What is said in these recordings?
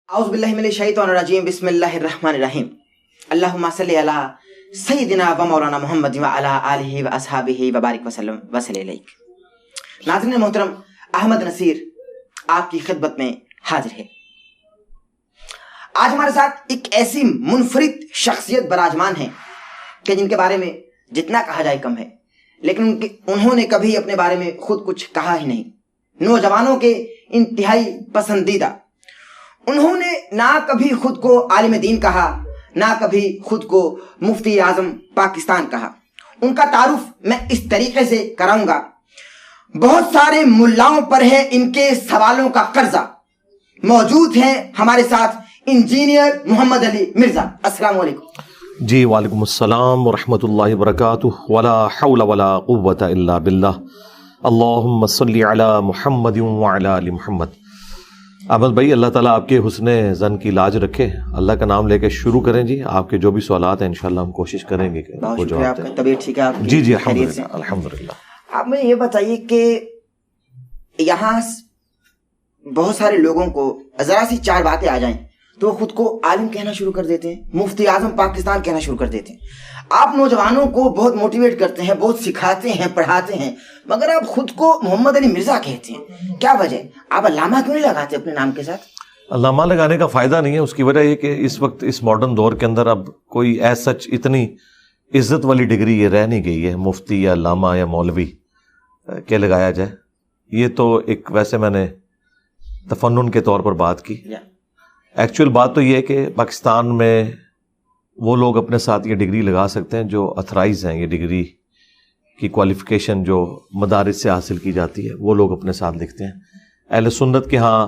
اعوذ باللہ من الشیطان الرجیم بسم اللہ الرحمن الرحیم اللہم صلی علی سیدنا و مولانا محمد و علی آلہ و اصحابہ وبارک وسلم وصلی علیک۔ ناظرین محترم، احمد نصیر آپ کی خدمت میں حاضر ہے۔ آج ہمارے ساتھ ایک ایسی منفرد شخصیت براجمان ہے کہ جن کے بارے میں جتنا کہا جائے کم ہے، لیکن انہوں نے کبھی اپنے بارے میں خود کچھ کہا ہی نہیں۔ نوجوانوں کے انتہائی پسندیدہ، انہوں نے نہ کبھی خود کو عالم دین کہا، نہ کبھی خود کو مفتی اعظم پاکستان کہا۔ ان کا تعارف میں اس طریقے سے کراؤں گا، بہت سارے ملاؤں پر ہے ان کے سوالوں کا قرضہ۔ موجود ہیں ہمارے ساتھ انجینئر محمد علی مرزا۔ السلام علیکم۔ جی وعلیکم السلام ورحمۃ اللہ وبرکاتہ۔ ولا حول ولا قوۃ الا باللہ۔ اللہم صلی علی محمد وعلی آل محمد۔ احمد بھائی، اللہ تعالیٰ آپ کے حسن ظن کی لاج رکھے۔ اللہ کا نام لے کے شروع کریں جی۔ آپ کے جو بھی سوالات ہیں انشاءاللہ ہم کوشش کریں گے کہ بہت شکریہ، آپ کا طبیعت ٹھیک ہے؟ آپ جی جی الحمدللہ الحمدللہ۔ آپ مجھے یہ بتائیے کہ یہاں بہت سارے لوگوں کو ذرا سی چار باتیں آ جائیں تو وہ خود کو عالم کہنا شروع کر دیتے ہیں، مفتی اعظم پاکستان کہنا شروع کر دیتے ہیں۔ آپ نوجوانوں کو بہت موٹیویٹ کرتے ہیں، بہت سکھاتے ہیں، پڑھاتے ہیں، مگر آپ خود کو محمد علی مرزا کہتے ہیں، کیا وجہ؟ آپ علامہ کیوں نہیں لگاتے اپنے نام کے ساتھ؟ علامہ لگانے کا فائدہ نہیں ہے، اس کی وجہ یہ کہ اس وقت اس ماڈرن دور کے اندر اب کوئی ایز سچ اتنی عزت والی ڈگری یہ رہ نہیں گئی ہے مفتی یا علامہ یا مولوی کہ لگایا جائے۔ یہ تو ایک ویسے میں نے تفنن کے طور پر بات کی۔ ایکچوئل بات تو یہ ہے کہ پاکستان میں وہ لوگ اپنے ساتھ یہ ڈگری لگا سکتے ہیں جو اتھرائز ہیں۔ یہ ڈگری کی کوالیفیکیشن جو مدارس سے حاصل کی جاتی ہے وہ لوگ اپنے ساتھ لکھتے ہیں۔ اہل سنت کے ہاں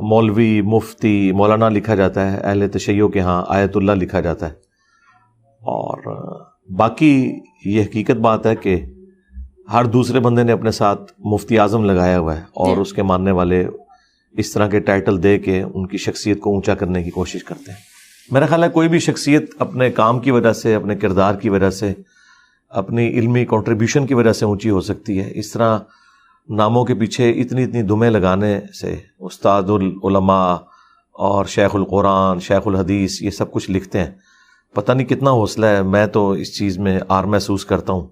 مولوی، مفتی، مولانا لکھا جاتا ہے، اہل تشیع کے ہاں آیت اللہ لکھا جاتا ہے۔ اور باقی یہ حقیقت بات ہے کہ ہر دوسرے بندے نے اپنے ساتھ مفتی اعظم لگایا ہوا ہے، اور اس کے ماننے والے اس طرح کے ٹائٹل دے کے ان کی شخصیت کو اونچا کرنے کی کوشش کرتے ہیں۔ میرا خیال ہے کوئی بھی شخصیت اپنے کام کی وجہ سے، اپنے کردار کی وجہ سے، اپنی علمی کنٹریبیوشن کی وجہ سے اونچی ہو سکتی ہے۔ اس طرح ناموں کے پیچھے اتنی دمیں لگانے سے استاد العلماء اور شیخ القرآن، شیخ الحدیث یہ سب کچھ لکھتے ہیں۔ پتہ نہیں کتنا حوصلہ ہے۔ میں تو اس چیز میں آر محسوس کرتا ہوں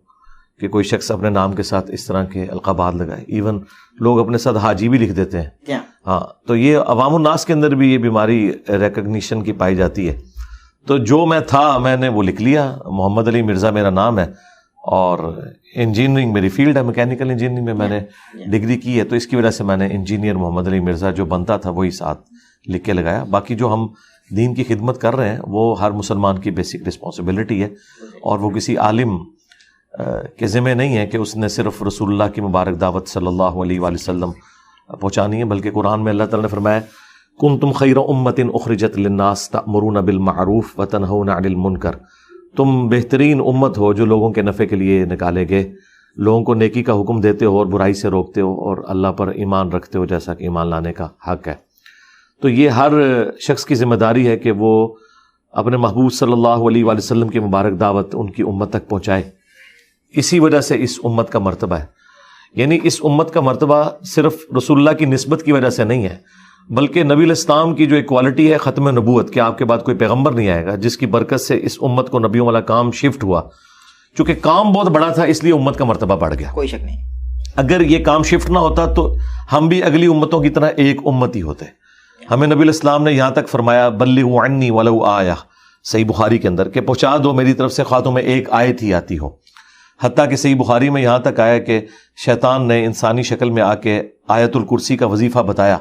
کہ کوئی شخص اپنے نام کے ساتھ اس طرح کے القابات لگائے۔ ایون لوگ اپنے ساتھ حاجی بھی لکھ دیتے ہیں۔ ہاں، تو یہ عوام الناس کے اندر بھی یہ بیماری ریکگنیشن کی پائی جاتی ہے۔ تو جو میں تھا میں نے وہ لکھ لیا۔ محمد علی مرزا میرا نام ہے، اور انجینئرنگ میری فیلڈ ہے، میکینیکل انجینئرنگ میں میں نے ڈگری کی ہے، تو اس کی وجہ سے میں نے انجینئر محمد علی مرزا جو بنتا تھا وہی ساتھ لکھ کے لگایا۔ باقی جو ہم دین کی خدمت کر رہے ہیں وہ ہر مسلمان کی بیسک رسپانسبلٹی ہے، اور وہ کسی عالم کے ذمہ نہیں ہے کہ اس نے صرف رسول اللہ کی مبارک دعوت صلی اللہ علیہ وآلہ وسلم پہنچانی ہے، بلکہ قرآن میں اللہ تعالیٰ نے فرمایا کنتم خیر امۃ اخرجت للناس تأمرون بالمعروف وتنہون عن المنکر۔ تم بہترین امت ہو جو لوگوں کے نفع کے لیے نکالے گئے، لوگوں کو نیکی کا حکم دیتے ہو اور برائی سے روکتے ہو، اور اللہ پر ایمان رکھتے ہو جیسا کہ ایمان لانے کا حق ہے۔ تو یہ ہر شخص کی ذمہ داری ہے کہ وہ اپنے محبوب صلی اللہ علیہ وآلہ وسلم کی مبارک دعوت ان کی امت تک پہنچائے۔ اسی وجہ سے اس امت کا مرتبہ ہے، یعنی اس امت کا مرتبہ صرف رسول اللہ کی نسبت کی وجہ سے نہیں ہے، بلکہ نبی الاسلام کی جو ایک کوالٹی ہے ختم نبوت، کہ آپ کے بعد کوئی پیغمبر نہیں آئے گا، جس کی برکت سے اس امت کو نبیوں والا کام شفٹ ہوا۔ چونکہ کام بہت بڑا تھا اس لیے امت کا مرتبہ بڑھ گیا، کوئی شک نہیں۔ اگر یہ کام شفٹ نہ ہوتا تو ہم بھی اگلی امتوں کی طرح ایک امت ہی ہوتے۔ ہمیں نبی الاسلام نے یہاں تک فرمایا بلغوا عنی ولو آیہ، صحیح بخاری کے اندر، کہ پہنچا دو میری طرف سے خواہ تمہیں ایک آیت ہی آتی ہو۔ حتیٰ کہ صحیح بخاری میں یہاں تک آیا کہ شیطان نے انسانی شکل میں آ کے آیت الکرسی کا وظیفہ بتایا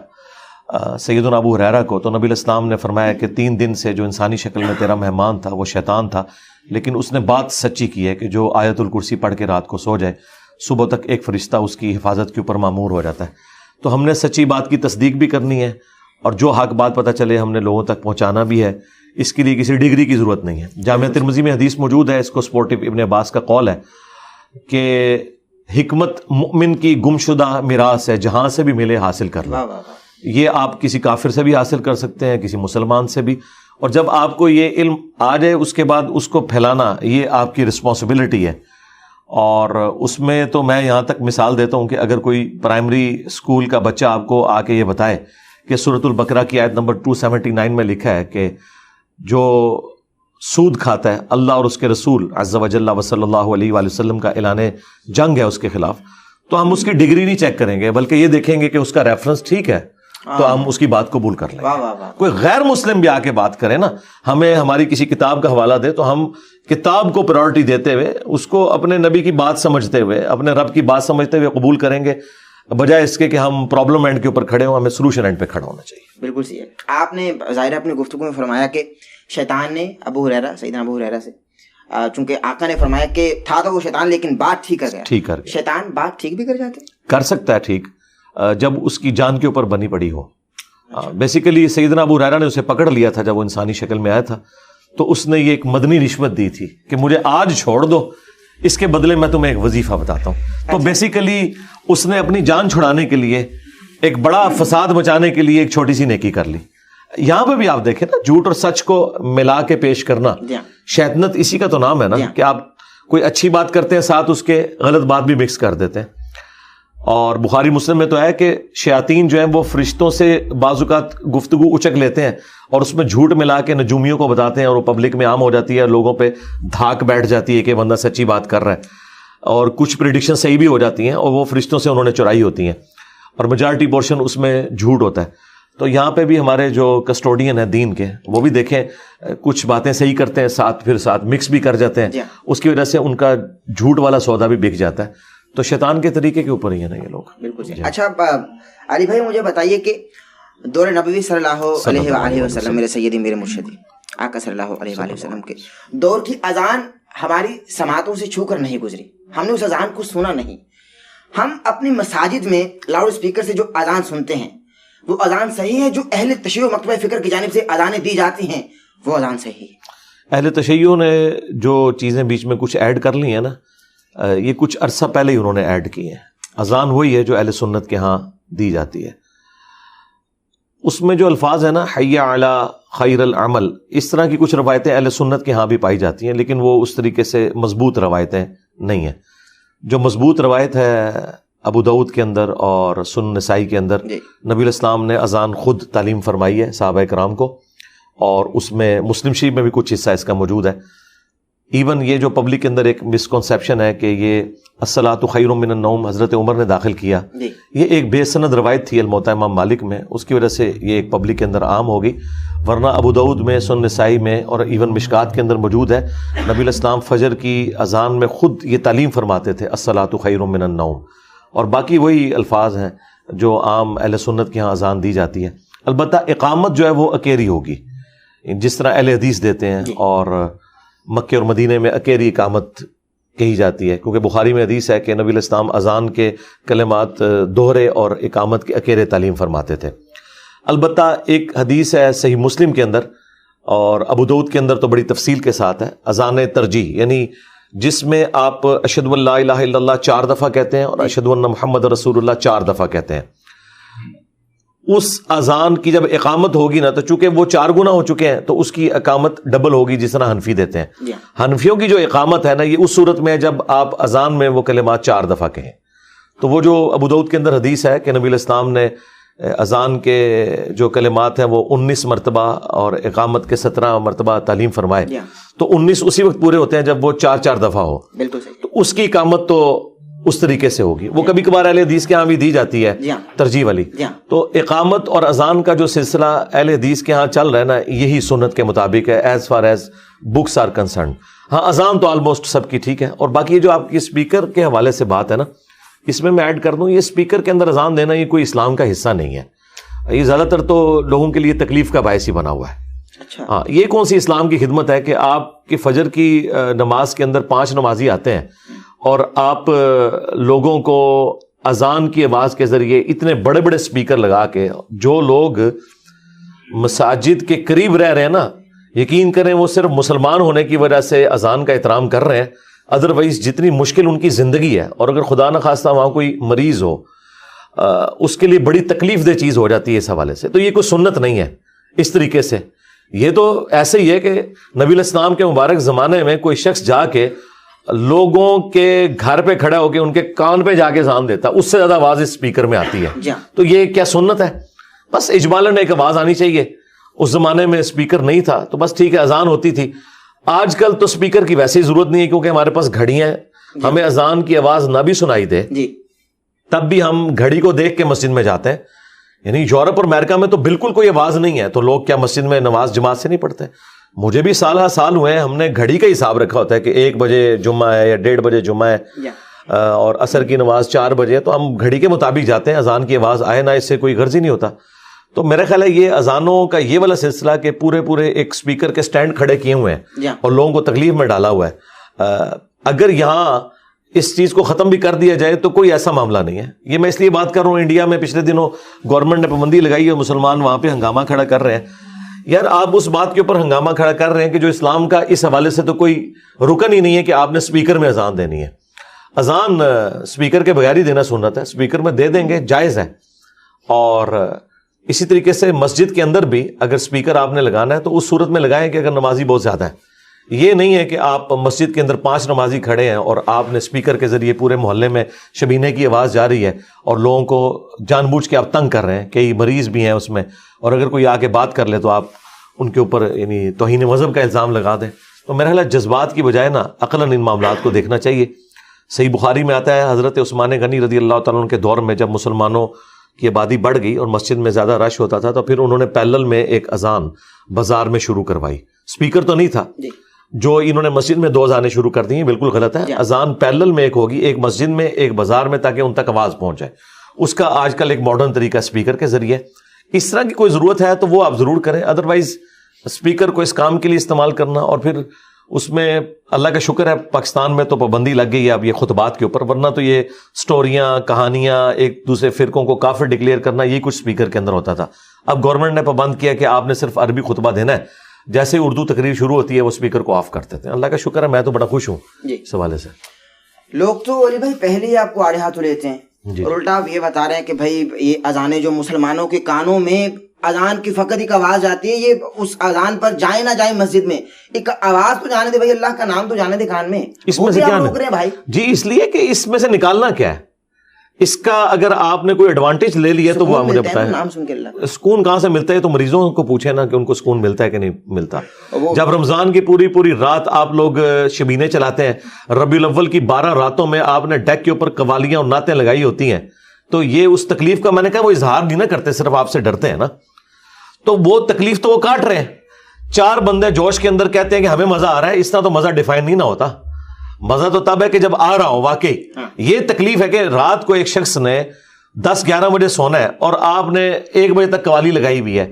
سیدنا ابو ہریرہ کو، تو نبی الاسلام نے فرمایا کہ 3 دن سے جو انسانی شکل میں تیرا مہمان تھا وہ شیطان تھا، لیکن اس نے بات سچی کی ہے کہ جو آیت الکرسی پڑھ کے رات کو سو جائے صبح تک ایک فرشتہ اس کی حفاظت کے اوپر مامور ہو جاتا ہے۔ تو ہم نے سچی بات کی تصدیق بھی کرنی ہے، اور جو حق بات پتہ چلے ہم نے لوگوں تک پہنچانا بھی ہے۔ اس کے لیے کسی ڈگری کی ضرورت نہیں ہے۔ جامعہ ترمذی میں حدیث موجود ہے، اس کو سپورٹو ابن عباس کا قول ہے کہ حکمت مومن کی گمشدہ میراث ہے، جہاں سے بھی ملے حاصل کر لو۔ یہ آپ کسی کافر سے بھی حاصل کر سکتے ہیں، کسی مسلمان سے بھی، اور جب آپ کو یہ علم آ جائے اس کے بعد اس کو پھیلانا یہ آپ کی رسپانسبلٹی ہے۔ اور اس میں تو میں یہاں تک مثال دیتا ہوں کہ اگر کوئی پرائمری اسکول کا بچہ آپ کو آ کے یہ بتائے کہ سورۃ البقرہ کی آیت نمبر 279 میں لکھا ہے کہ جو سود کھاتا ہے اللہ اور اس کے رسول عز و جل و صلی اللہ علیہ وآلہ وسلم کا اعلان جنگ ہے اس کے خلاف، تو ہم اس کی ڈگری نہیں چیک کریں گے بلکہ یہ دیکھیں گے کہ اس کا ریفرنس ٹھیک ہے تو ہم اس کی بات قبول کر لیں گے۔ کوئی غیر مسلم بھی آ کے بات کرے نا، ہمیں ہماری کسی کتاب کا حوالہ دے تو ہم کتاب کو پرائورٹی دیتے ہوئے، اس کو اپنے نبی کی بات سمجھتے ہوئے، اپنے رب کی بات سمجھتے ہوئے قبول کریں گے، بجائے اس کے کہ ہم پرابلم اینڈ کے اوپر کھڑے ہوں۔ ہمیں سولوشن اینڈ پہ کھڑا ہونا چاہیے۔ بالکل صحیح ہے۔ آپ نے ظاہر اپنی گفتگو میں فرمایا کہ شیطان نے سیدنا ابو ہریرہ سے، چونکہ آقا نے فرمایا کہ تھا تو وہ شیطان لیکن بات ٹھیک کر گیا۔ شیطان بات ٹھیک بھی کر جاتے؟ کر سکتا ہے ٹھیک، جب اس کی جان کے اوپر بنی پڑی ہو۔ بیسیکلی سیدنا ابو ہریرہ نے اسے پکڑ لیا تھا جب وہ انسانی شکل میں آیا تھا، تو اس نے یہ ایک مدنی رشوت دی تھی کہ مجھے آج چھوڑ دو، اس کے بدلے میں تمہیں ایک وظیفہ بتاتا ہوں۔ تو بیسیکلی اس نے اپنی جان چھڑانے کے لیے، ایک بڑا فساد مچانے کے لیے ایک چھوٹی سی نیکی کر لی۔ یہاں پہ بھی آپ دیکھیں نا، جھوٹ اور سچ کو ملا کے پیش کرنا، شیطنت اسی کا تو نام ہے نا، کہ آپ کوئی اچھی بات کرتے ہیں ساتھ اس کے غلط بات بھی مکس کر دیتے ہیں۔ اور بخاری مسلم میں تو ہے کہ شیاطین جو ہیں وہ فرشتوں سے بعض اوقات گفتگو اچک لیتے ہیں اور اس میں جھوٹ ملا کے نجومیوں کو بتاتے ہیں، اور وہ پبلک میں عام ہو جاتی ہے، لوگوں پہ دھاک بیٹھ جاتی ہے کہ بندہ سچی بات کر رہا ہے، اور کچھ پریڈکشن صحیح بھی ہو جاتی ہیں اور وہ فرشتوں سے انہوں نے چرائی ہوتی ہیں، اور میجارٹی پورشن اس میں جھوٹ ہوتا ہے۔ تو یہاں پہ بھی ہمارے جو کسٹوڈین ہیں دین کے، وہ بھی دیکھیں کچھ باتیں صحیح کرتے ہیں پھر ساتھ مکس بھی کر جاتے ہیں، اس کی وجہ سے ان کا جھوٹ والا سودا بھی بک جاتا ہے۔ تو شیطان کے طریقے کے اوپر ہی ہے نا یہ لوگ۔ بالکل۔ اچھا علی بھائی، مجھے بتائیے کہ دور نبوی صلی اللہ علیہ وآلہ وسلم، میرے سیدی میرے مرشدی آقا صلی اللہ علیہ وآلہ وسلم کے دور کی اذان ہماری سماعتوں سے چھو کر نہیں گزری، ہم نے اس اذان کو سنا نہیں۔ ہم اپنی مساجد میں لاؤڈ اسپیکر سے جو اذان سنتے ہیں وہ اذان صحیح ہے؟ جو اہل تشیع و مکتبہ فکر کی جانب سے اذانیں دی جاتی ہیں وہ اذان صحیح ہے؟ اہل تشیع نے جو چیزیں بیچ میں کچھ ایڈ کر لی ہیں نا، یہ کچھ عرصہ پہلے ہی انہوں نے ایڈ کی ہیں۔ اذان وہی ہے جو اہل سنت کے ہاں دی جاتی ہے، اس میں جو الفاظ ہیں نا، حی علی خیر العمل، اس طرح کی کچھ روایتیں اہل سنت کے ہاں بھی پائی جاتی ہیں، لیکن وہ اس طریقے سے مضبوط روایتیں نہیں ہیں۔ جو مضبوط روایت ہے ابو داؤد کے اندر اور سنن نسائی کے اندر، نبی الاسلام نے اذان خود تعلیم فرمائی ہے صحابہ کرام کو، اور اس میں مسلم شریف میں بھی کچھ حصہ اس کا موجود ہے۔ ایون یہ جو پبلک کے اندر ایک مسکنسیپشن ہے کہ یہ الصلاۃ خیر من النوم حضرت عمر نے داخل کیا، یہ ایک بے سند روایت تھی الموطا امام مالک میں، اس کی وجہ سے یہ ایک پبلک کے اندر عام ہوگی، ورنہ ابو داؤد میں، سنن نسائی میں اور ایون مشکات کے اندر موجود ہے۔ نبی الاسلام فجر کی اذان میں خود یہ تعلیم فرماتے تھے الصلاۃ خیر من النوم، اور باقی وہی الفاظ ہیں جو عام اہل سنت کے ہاں اذان دی جاتی ہے۔ البتہ اقامت جو ہے وہ اکیری ہوگی، جس طرح اہل حدیث دیتے ہیں، اور مکے اور مدینے میں اکیری اقامت کہی جاتی ہے، کیونکہ بخاری میں حدیث ہے کہ نبی الاسلام اذان کے کلمات دوہرے اور اقامت کے اکیرے تعلیم فرماتے تھے۔ البتہ ایک حدیث ہے صحیح مسلم کے اندر اور ابو داؤد کے اندر تو بڑی تفصیل کے ساتھ ہے، اذان ترجیح، یعنی جس میں آپ اشہد ان لا الہ الا اللہ 4 دفعہ کہتے ہیں اور اشہد ان محمد رسول اللہ 4 دفعہ کہتے ہیں۔ اس اذان کی جب اقامت ہوگی نا، تو چونکہ وہ 4 گنا ہو چکے ہیں تو اس کی اقامت ڈبل ہوگی، جس طرح حنفی دیتے ہیں۔ حنفیوں کی جو اقامت ہے نا، یہ اس صورت میں جب آپ اذان میں وہ کلمات 4 دفعہ کہیں۔ تو وہ جو ابو داؤد کے اندر حدیث ہے کہ نبی الاسلام نے اذان کے جو کلمات ہیں وہ 19 مرتبہ اور اقامت کے 17 مرتبہ تعلیم فرمائے، تو 19 اسی وقت پورے ہوتے ہیں جب وہ 4 دفعہ ہو۔ بالکل صحیح۔ تو اس کی اقامت تو اس طریقے سے ہوگی، وہ کبھی کبھار اہل حدیث کے ہاں بھی دی جاتی ہے ترجیح والی۔ تو اقامت اور اذان کا جو سلسلہ اہل حدیث کے ہاں چل رہا ہے نا، یہی سنت کے مطابق ہے as far as books are concerned. ہاں اذان تو آلموسٹ سب کی ٹھیک ہے، اور باقی جو آپ کی اسپیکر کے حوالے سے بات ہے نا، اس میں ایڈ کر دوں، یہ اسپیکر کے اندر اذان دینا یہ کوئی اسلام کا حصہ نہیں ہے، یہ زیادہ تر تو لوگوں کے لیے تکلیف کا باعث ہی بنا ہوا ہے۔ ہاں، یہ کون سی اسلام کی خدمت ہے کہ آپ کی فجر کی نماز کے اندر 5 نمازی آتے ہیں اور آپ لوگوں کو اذان کی آواز کے ذریعے اتنے بڑے بڑے اسپیکر لگا کے، جو لوگ مساجد کے قریب رہ رہے ہیں نا، یقین کریں وہ صرف مسلمان ہونے کی وجہ سے اذان کا احترام کر رہے ہیں، ادروائز جتنی مشکل ان کی زندگی ہے، اور اگر خدا نخواستہ وہاں کوئی مریض ہو، اس کے لیے بڑی تکلیف دہ چیز ہو جاتی ہے اس حوالے سے۔ تو یہ کوئی سنت نہیں ہے اس طریقے سے، یہ تو ایسے ہی ہے کہ نبی الاسلام کے مبارک زمانے میں کوئی شخص جا کے لوگوں کے گھر پہ کھڑا ہو کے ان کے کان پہ جا کے اذان دیتا، اس سے زیادہ آواز اس اسپیکر میں آتی ہے۔ تو یہ کیا سنت ہے؟ بس اجمالاً ایک آواز آنی چاہیے. اس زمانے میں اسپیکر نہیں تھا تو بس ٹھیک ہے اذان ہوتی تھی. آج کل تو اسپیکر کی ویسے ہی ضرورت نہیں ہے کیونکہ ہمارے پاس گھڑیاں ہیں. ہمیں اذان کی آواز نہ بھی سنائی دے تب بھی ہم گھڑی کو دیکھ کے مسجد میں جاتے ہیں. یعنی یورپ اور امریکہ میں تو بالکل کوئی آواز نہیں ہے تو لوگ کیا مسجد میں نماز جماعت سے نہیں پڑھتے؟ مجھے بھی سال ہوئے ہیں, ہم نے گھڑی کا حساب رکھا ہوتا ہے کہ 1 بجے جمعہ ہے یا 1:30 بجے جمعہ ہے اور عصر کی نماز 4 بجے ہے, تو ہم گھڑی کے مطابق جاتے ہیں. اذان کی آواز آئے نہ اس سے کوئی غرض ہی نہیں ہوتا. تو میرا خیال ہے یہ اذانوں کا یہ والا سلسلہ کہ پورے ایک اسپیکر کے سٹینڈ کھڑے کیے ہوئے ہیں اور لوگوں کو تکلیف میں ڈالا ہوا ہے. اگر یہاں اس چیز کو ختم بھی کر دیا جائے تو کوئی ایسا معاملہ نہیں ہے. یہ میں اس لیے بات کر رہا ہوں, انڈیا میں پچھلے دنوں گورنمنٹ نے پابندی لگائی ہے, مسلمان وہاں پہ ہنگامہ کھڑا کر رہے ہیں. یار آپ اس بات کے اوپر ہنگامہ کھڑا کر رہے ہیں کہ جو اسلام کا اس حوالے سے تو کوئی رکن ہی نہیں ہے کہ آپ نے اسپیکر میں اذان دینی ہے. اذان اسپیکر کے بغیر ہی دینا سنت ہے, اسپیکر میں دے دیں گے جائز ہے. اور اسی طریقے سے مسجد کے اندر بھی اگر اسپیکر آپ نے لگانا ہے تو اس صورت میں لگائیں کہ اگر نمازی بہت زیادہ ہے. یہ نہیں ہے کہ آپ مسجد کے اندر 5 نمازی کھڑے ہیں اور آپ نے اسپیکر کے ذریعے پورے محلے میں شبینے کی آواز جا رہی ہے اور لوگوں کو جان بوجھ کے آپ تنگ کر رہے ہیں. کئی مریض بھی ہیں اس میں, اور اگر کوئی آ کے بات کر لے تو آپ ان کے اوپر یعنی توہین مذہب کا الزام لگا دیں. تو میرا خیال ہے جذبات کی بجائے نا عقلاً ان معاملات کو دیکھنا چاہیے. صحیح بخاری میں آتا ہے حضرت عثمان غنی رضی اللہ تعالیٰ عنہ کے دور میں جب مسلمانوں کی آبادی بڑھ گئی اور مسجد میں زیادہ رش ہوتا تھا تو پھر انہوں نے پیرلل میں ایک اذان بازار میں شروع کروائی. اسپیکر تو نہیں تھا, جو انہوں نے مسجد میں 2 اذانیں شروع کر دی ہیں بالکل غلط ہے. اذان پیرلل میں ایک ہوگی, ایک مسجد میں ایک بازار میں, تاکہ ان تک آواز پہنچ جائے. اس کا آج کل ایک ماڈرن طریقہ اسپیکر کے ذریعے. اس طرح کی کوئی ضرورت ہے تو وہ آپ ضرور کریں, ادروائز اسپیکر کو اس کام کے لیے استعمال کرنا. اور پھر اس میں اللہ کا شکر ہے پاکستان میں تو پابندی لگ گئی ہے اب یہ خطبات کے اوپر, ورنہ تو یہ سٹوریاں کہانیاں ایک دوسرے فرقوں کو کافر ڈکلیئر کرنا یہ کچھ اسپیکر کے اندر ہوتا تھا. اب گورنمنٹ نے پابند کیا کہ آپ نے صرف عربی خطبہ دینا ہے, جیسے اردو تقریر شروع ہوتی ہے وہ اسپیکر کو آف کر دیتے ہیں. اللہ کا شکر ہے میں تو بڑا خوش ہوں اس حوالے سے. لوگ تو علی بھائی پہلے ہی آپ کو آڑے ہاتھوں لیتے ہیں اور الٹا آپ یہ بتا رہے ہیں کہ بھائی یہ اذانیں جو مسلمانوں کے کانوں میں اذان کی فقط ایک آواز آتی ہے, یہ اس اذان پر جائیں نہ جائیں مسجد میں ایک آواز تو جانے دے بھائی, اللہ کا نام تو جانے دے کان میں. اس میں سے کیا روک رہے ہیں بھائی؟ جی اس لیے کہ اس میں سے نکالنا کیا ہے, اس کا اگر آپ نے کوئی ایڈوانٹیج لے لیا تو وہ مجھے بتائیں. نام سن کے اللہ سکون کہاں سے ملتا ہے تو مریضوں کو پوچھیں نا کہ ان کو سکون ملتا ہے کہ نہیں ملتا. جب رمضان کی پوری رات آپ لوگ شبینے چلاتے ہیں, ربیع الاول کی 12 راتوں میں آپ نے ڈیک کے اوپر قوالیاں اور نعتیں لگائی ہوتی ہیں, تو یہ اس تکلیف کا میں نے کہا وہ اظہار نہیں نہ کرتے, صرف آپ سے ڈرتے ہیں نا, تو وہ تکلیف تو وہ کاٹ رہے ہیں. 4 بندے جوش کے اندر کہتے ہیں کہ ہمیں مزہ آ رہا ہے, اس طرح تو مزہ ڈیفائن نہیں نہ ہوتا. مزہ تو تب ہے کہ جب آ رہا ہو واقعی. یہ تکلیف ہے کہ رات کو ایک شخص نے 10-11 بجے سونا ہے اور آپ نے 1 بجے تک قوالی لگائی ہوئی ہے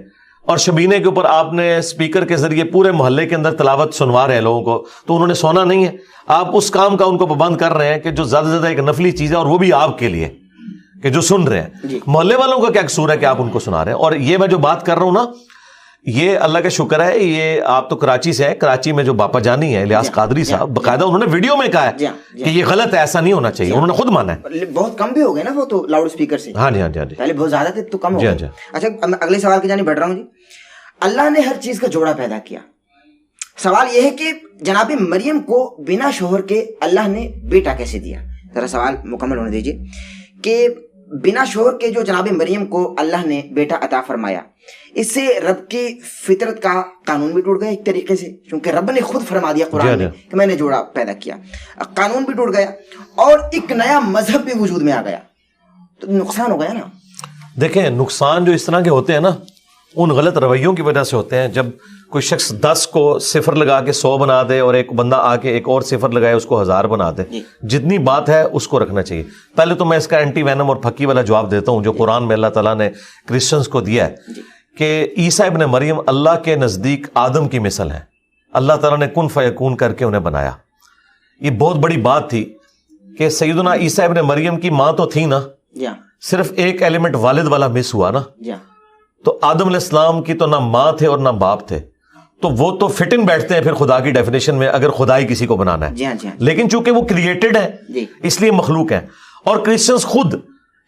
اور شبینے کے اوپر آپ نے اسپیکر کے ذریعے پورے محلے کے اندر تلاوت سنوا رہے ہیں لوگوں کو, تو انہوں نے سونا نہیں ہے. آپ اس کام کا ان کو پابند کر رہے ہیں کہ جو زیادہ سے زیادہ ایک نفلی چیز ہے اور وہ بھی آپ کے لیے کہ جو سن رہے ہیں. محلے والوں کا کیا قصور ہے کہ آپ ان کو سنا رہے ہیں. اور یہ میں جو بات کر رہا ہوں نا, یہ اللہ کا شکر ہے, یہ آپ تو کراچی سے ہے, کراچی میں جو باپا جانی ہے الیاس قادری صاحب, باقاعدہ انہوں نے ویڈیو میں کہا ہے کہ یہ غلط ہے, ایسا نہیں ہونا چاہیے. انہوں نے خود مانا ہے. بہت کم بھی ہو گئے نا وہ تو لاؤڈ اسپیکر سے. ہاں جی پہلے بہت زیادہ تھے تو کم ہو گئے. اچھا اگلے سوال کی جانب بڑھ رہا ہوں. جی اللہ نے ہر چیز کا جوڑا پیدا کیا. سوال یہ ہے کہ جناب مریم کو بنا شوہر کے اللہ نے بیٹا کیسے دیا؟ ذرا سوال مکمل ہونے دیجیے کہ بنا شوہر کے جو جناب مریم کو اللہ نے بیٹا عطا فرمایا, اس سے رب کی فطرت کا قانون بھی ٹوٹ گیا ایک طریقے سے, کیونکہ رب نے خود فرما دیا قرآن میں کہ میں نے جوڑا پیدا کیا. قانون بھی ٹوٹ گیا اور ایک نیا مذہب بھی وجود میں آ گیا, تو نقصان ہو گیا نا. دیکھیں نقصان جو اس طرح کے ہوتے ہیں نا, ان غلط رویوں کی وجہ سے ہوتے ہیں. جب کوئی شخص 10 کو 0 لگا کے 100 بنا دے اور ایک بندہ آ کے ایک اور 0 لگائے اس کو 1000 بنا دے, جتنی بات ہے اس کو رکھنا چاہیے. پہلے تو میں اس کا اینٹی وینم اور پھکی والا جواب دیتا ہوں جو قرآن میں اللہ تعالیٰ نے کرسچنز کو دیا ہے کہ عیسیٰ ابن مریم اللہ کے نزدیک آدم کی مثل ہیں. اللہ تعالیٰ نے کن فیکون کر کے انہیں بنایا. یہ بہت بڑی بات تھی کہ سیدنا عیسیٰ ابن مریم کی ماں تو تھی نا, صرف ایک ایلیمنٹ والد والا مس ہوا نا, تو آدم علیہ السلام کی تو نہ ماں تھے اور نہ باپ تھے, تو وہ تو فٹ ان بیٹھتے ہیں پھر خدا کی ڈیفینیشن میں اگر خدائی کسی کو بنانا ہے. لیکن چونکہ وہ کریٹڈ ہے اس لیے مخلوق ہیں. اور کرسچنز خود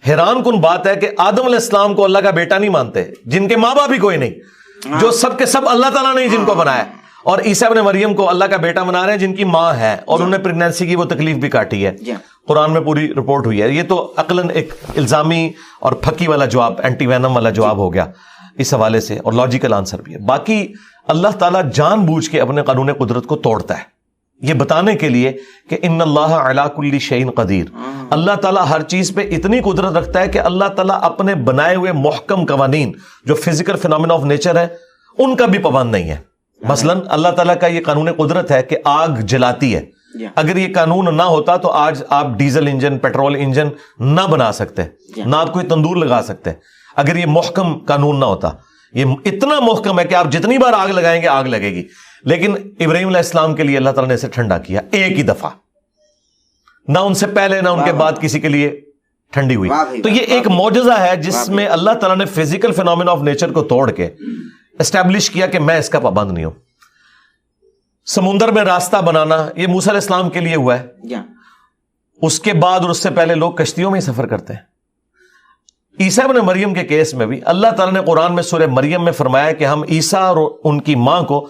حیران کن بات ہے کہ آدم علیہ السلام کو اللہ کا بیٹا نہیں مانتے, جن کے ماں باپ ہی کوئی نہیں, جو سب کے سب اللہ تعالیٰ نے جن کو بنایا, اور عیسیٰ ابن مریم کو اللہ کا بیٹا بنا رہے ہیں جن کی ماں ہے اور انہوں نے پریگنینسی کی وہ تکلیف بھی کاٹی ہے. قرآن میں پوری رپورٹ ہوئی ہے. یہ تو عقلاً ایک الزامی اور پھکی والا جواب، اینٹی وینم والا جواب ہو گیا اس حوالے سے، اور لاجیکل آنسر بھی ہے. باقی اللہ تعالیٰ جان بوجھ کے اپنے قانون قدرت کو توڑتا ہے، یہ بتانے کے لیے کہ ان اللہ علی کل شیء قدیر. اللہ تعالیٰ ہر چیز پہ اتنی قدرت رکھتا ہے کہ اللہ تعالیٰ اپنے بنائے ہوئے محکم قوانین جو فزیکل فینومینا آف نیچر ہے ان کا بھی پابند نہیں ہے. مثلا اللہ تعالیٰ کا یہ قانون قدرت ہے کہ آگ جلاتی ہے. اگر یہ قانون نہ ہوتا تو آج آپ ڈیزل انجن، پیٹرول انجن نہ بنا سکتے، نہ آپ کوئی تندور لگا سکتے، اگر یہ محکم قانون نہ ہوتا. یہ اتنا محکم ہے کہ آپ جتنی بار آگ لگائیں گے آگ لگے گی. لیکن ابراہیم علیہ السلام کے لیے اللہ تعالیٰ نے اسے ٹھنڈا کیا ایک ہی دفعہ، نہ ان سے پہلے نہ ان کے بعد کسی کے لیے ٹھنڈی ہوئی. تو یہ ایک معجزہ ہے جس میں اللہ تعالیٰ نے فزیکل فینومینا آف نیچر کو توڑ کے اسٹیبلش کیا کہ میں اس کا پابند نہیں ہوں. سمندر میں راستہ بنانا یہ موسیٰ علیہ السلام کے لیے ہوا ہے. اس کے بعد اور اس سے پہلے لوگ کشتیوں میں ہی سفر کرتے ہیں. عیسیٰ ابن مریم کے کیس میں بھی اللہ تعالیٰ نے قرآن میں سورہ مریم میں فرمایا کہ ہم عیسیٰ اور ان کی ماں کو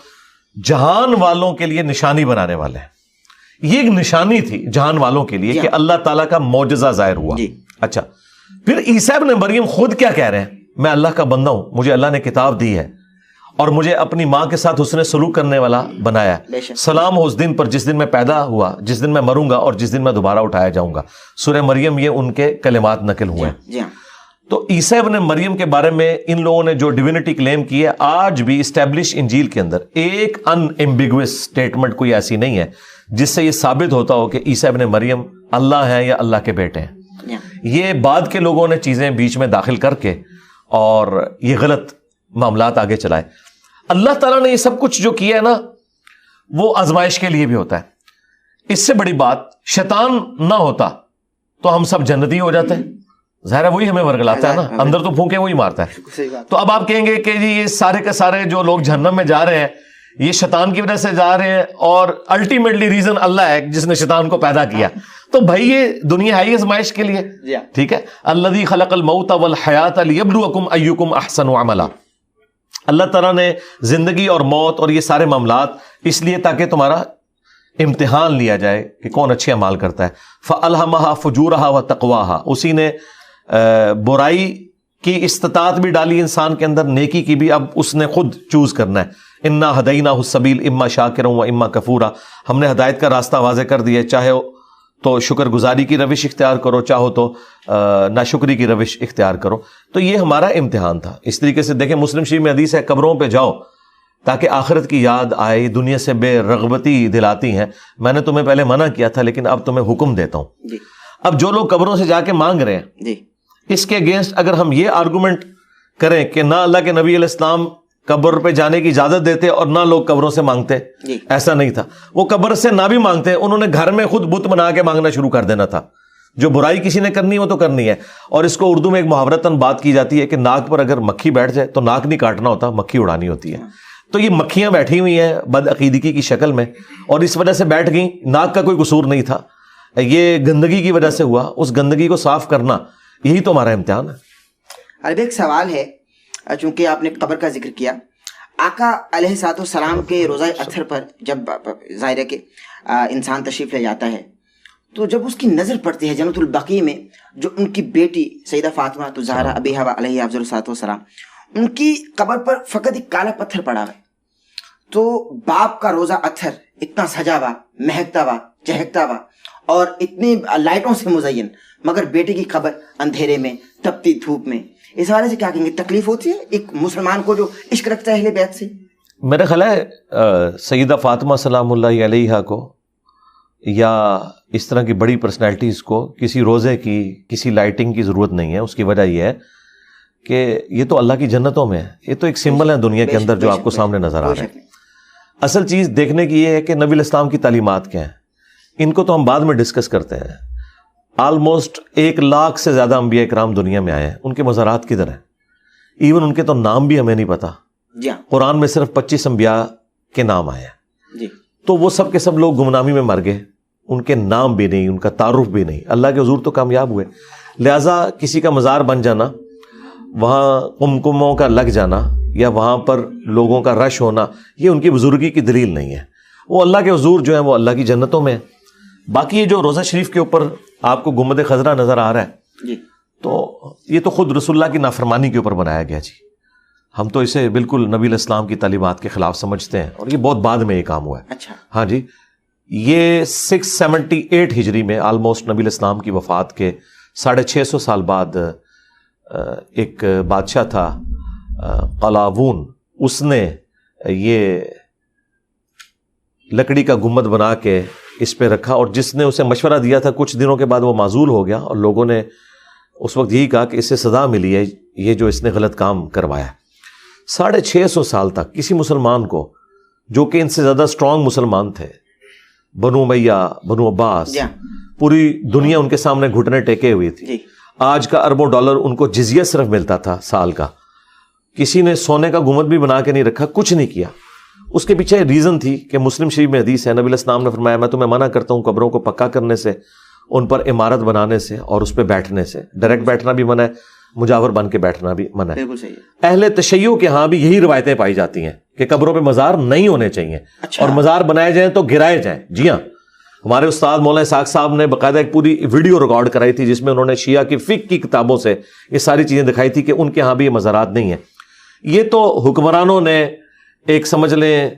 جہان والوں کے لیے نشانی بنانے والے ہیں. یہ ایک نشانی تھی جہان والوں کے لیے کہ اللہ تعالیٰ کا معجزہ ظاہر ہوا. اچھا، پھر عیسیٰ ابن مریم خود کیا کہہ رہے ہیں؟ میں اللہ کا بندہ ہوں، مجھے اللہ نے کتاب دی ہے اور مجھے اپنی ماں کے ساتھ حسن سلوک کرنے والا بنایا ہے. سلام ہو اس دن پر جس دن میں پیدا ہوا، جس دن میں مروں گا اور جس دن میں دوبارہ اٹھایا جاؤں گا. سورہ مریم یہ ان کے کلمات نقل ہوئے ہیں. تو عیسیٰ ابن مریم کے بارے میں ان لوگوں نے جو ڈیوینٹی کلیم کی ہے، آج بھی اسٹیبلش انجیل کے اندر ایک ان ایمبیگوس اسٹیٹمنٹ کوئی ایسی نہیں ہے جس سے یہ ثابت ہوتا ہو کہ عیسیٰ ابن مریم اللہ ہیں یا اللہ کے بیٹے ہیں. یہ بعد کے لوگوں نے چیزیں بیچ میں داخل کر کے اور یہ غلط معاملات آگے چلائے. اللہ تعالیٰ نے یہ سب کچھ جو کیا ہے نا وہ آزمائش کے لیے بھی ہوتا ہے. اس سے بڑی بات، شیطان نہ ہوتا تو ہم سب جنتی ہو جاتے ہیں. ظاہر ہے وہی ہمیں ورگلاتا ہے نا، اندر تو پھونکے وہی مارتا ہے. تو اب آپ کہیں گے کہ جی یہ سارے کے سارے جو لوگ جہنم میں جا رہے ہیں یہ شیطان کی وجہ سے جا رہے ہیں اور الٹیمیٹلی ریزن اللہ ہے جس نے شیطان کو پیدا کیا. تو بھائی یہ دنیا ہے ہی آزمائش کے لیے، ٹھیک ہے. الذی خلق الموت والحیات لیبلوکم ایکم احسن عملا. اللہ تعالیٰ نے زندگی اور موت اور یہ سارے معاملات اس لیے تاکہ تمہارا امتحان لیا جائے کہ کون اچھے اعمال کرتا ہے. فَأَلْهَمَهَا فُجُورَهَا وَتَقْوَاهَا. اسی نے برائی کی استطاعت بھی ڈالی انسان کے اندر، نیکی کی بھی اب اس نے خود چوز کرنا ہے. اِنَّا هَدَيْنَاهُ السَّبِيلَ إِمَّا شَاكِرًا وَإِمَّا كَفُورًا. ہم نے ہدایت کا راستہ واضح کر دیا ہے، چاہے تو شکر گزاری کی روش اختیار کرو، چاہو تو ناشکری کی روش اختیار کرو. تو یہ ہمارا امتحان تھا. اس طریقے سے دیکھیں مسلم شریف میں حدیث ہے قبروں پہ جاؤ تاکہ آخرت کی یاد آئے، دنیا سے بے رغبتی دلاتی ہیں. میں نے تمہیں پہلے منع کیا تھا لیکن اب تمہیں حکم دیتا ہوں. اب جو لوگ قبروں سے جا کے مانگ رہے ہیں اس کے اگینسٹ اگر ہم یہ آرگومنٹ کریں کہ نہ اللہ کے نبی علیہ السلام قبر پہ جانے کی اجازت دیتے اور نہ لوگ قبروں سے مانگتے، ایسا نہیں تھا. وہ قبر سے نہ بھی مانگتے، انہوں نے گھر میں خود بت بنا کے مانگنا شروع کر دینا تھا. جو برائی کسی نے کرنی وہ تو کرنی ہے. اور اس کو اردو میں ایک محاورتاً بات کی جاتی ہے کہ ناک پر اگر مکھی بیٹھ جائے تو ناک نہیں کاٹنا ہوتا، مکھی اڑانی ہوتی ہے. تو یہ مکھیاں بیٹھی ہوئی ہیں بدعقیدگی کی شکل میں اور اس وجہ سے بیٹھ گئیں. ناک کا کوئی قصور نہیں تھا، یہ گندگی کی وجہ سے ہوا. اس گندگی کو صاف کرنا یہی تو ہمارا امتحان ہے. اب ایک سوال ہے، چونکہ آپ نے قبر کا ذکر کیا، آقا علیہ الصلوۃ والسلام کے روزہ اطہر پر جب ظاہر ہے کہ انسان تشریف لے جاتا ہے تو جب اس کی نظر پڑتی ہے جنت البقیع میں جو ان کی بیٹی سیدہ فاطمہ الزہرا ابیہا علیہ افضل الصلوۃ والسلام، ان کی قبر پر فقط ایک کالا پتھر پڑا ہے. تو باپ کا روزہ اطہر اتنا سجا ہوا، مہکتا ہوا، چہکتا ہوا اور اتنی لائٹوں سے مزین، مگر بیٹے کی قبر اندھیرے میں تپتی دھوپ میں. اس حوالے سے کیا کہیں گے؟ تکلیف ہوتی ہے ایک مسلمان کو جو عشق رکھتا ہے اہل بیت سے؟ میرا خیال ہے سیدہ فاطمہ سلام اللہ علیہا کو یا اس طرح کی بڑی پرسنالٹیز کو کسی روزے کی، کسی لائٹنگ کی ضرورت نہیں ہے. اس کی وجہ یہ ہے کہ یہ تو اللہ کی جنتوں میں ہے. یہ تو ایک سمبل ہے دنیا کے اندر جو آپ کو سامنے نظر آ رہا ہے. اصل چیز دیکھنے کی یہ ہے کہ نبی الاسلام کی تعلیمات کیا ہیں. ان کو تو ہم بعد میں ڈسکس کرتے ہیں. آلموسٹ 1 لاکھ سے زیادہ انبیاء کرام دنیا میں آئے ہیں. ان کے مزارات کدھر ہیں؟ ایون ان کے تو نام بھی ہمیں نہیں پتا. قرآن میں صرف 25 انبیاء کے نام آئے ہیں. تو وہ سب کے سب لوگ گمنامی میں مر گئے، ان کے نام بھی نہیں، ان کا تعارف بھی نہیں. اللہ کے حضور تو کامیاب ہوئے. لہٰذا کسی کا مزار بن جانا، وہاں کمکموں کا لگ جانا یا وہاں پر لوگوں کا رش ہونا، یہ ان کی بزرگی کی دلیل نہیں ہے. وہ اللہ کے حضور جو ہیں وہ اللہ کی جنتوں میں. باقی یہ جو روزہ شریف کے اوپر آپ کو گنبد خضرا نظر آ رہا ہے جی، تو یہ تو خود رسول اللہ کی نافرمانی کے اوپر بنایا گیا جی. ہم تو اسے بالکل نبی علیہ السلام کی تعلیمات کے خلاف سمجھتے ہیں، اور یہ بہت بعد میں یہ کام ہوا ہے. اچھا، ہاں جی، یہ 678 ہجری میں آلموسٹ نبی علیہ السلام کی وفات کے 650 سال بعد ایک بادشاہ تھا قلاوون، اس نے یہ لکڑی کا گنبد بنا کے اس پہ رکھا، اور جس نے اسے مشورہ دیا تھا کچھ دنوں کے بعد وہ معزول ہو گیا، اور لوگوں نے اس وقت یہی کہا کہ اسے سزا ملی ہے یہ جو اس نے غلط کام کروایا. 650 سال تک کسی مسلمان کو، جو کہ ان سے زیادہ سٹرونگ مسلمان تھے، بنو امیہ، بنو عباس، پوری دنیا ان کے سامنے گھٹنے ٹیکے ہوئی تھی. آج کا اربوں ڈالر ان کو جزیہ صرف ملتا تھا سال کا. کسی نے سونے کا گنبد بھی بنا کے نہیں رکھا، کچھ نہیں کیا. اس کے پیچھے ریزن تھی کہ مسلم شریف میں حدیث ہے، نبی علیہ السلام نے فرمایا میں تمہیں منع کرتا ہوں قبروں کو پکا کرنے سے، ان پر عمارت بنانے سے، اور اس پہ بیٹھنے سے. ڈائریکٹ بیٹھنا بھی منع ہے، مجاور بن کے بیٹھنا بھی منع ہے. بالکل صحیح ہے. اہل تشیع کے ہاں بھی یہی روایتیں پائی جاتی ہیں کہ قبروں پہ مزار نہیں ہونے چاہیے، اور مزار بنائے جائیں تو گرائے جائیں. جی ہاں، ہمارے استاد مولانا اسحاق صاحب نے باقاعدہ ایک پوری ویڈیو ریکارڈ کرائی تھی جس میں انہوں نے شیعہ کی فقہ کی کتابوں سے یہ ساری چیزیں دکھائی تھی کہ ان کے ہاں بھی یہ مزارات نہیں ہیں. یہ تو حکمرانوں نے ایک سمجھ لیں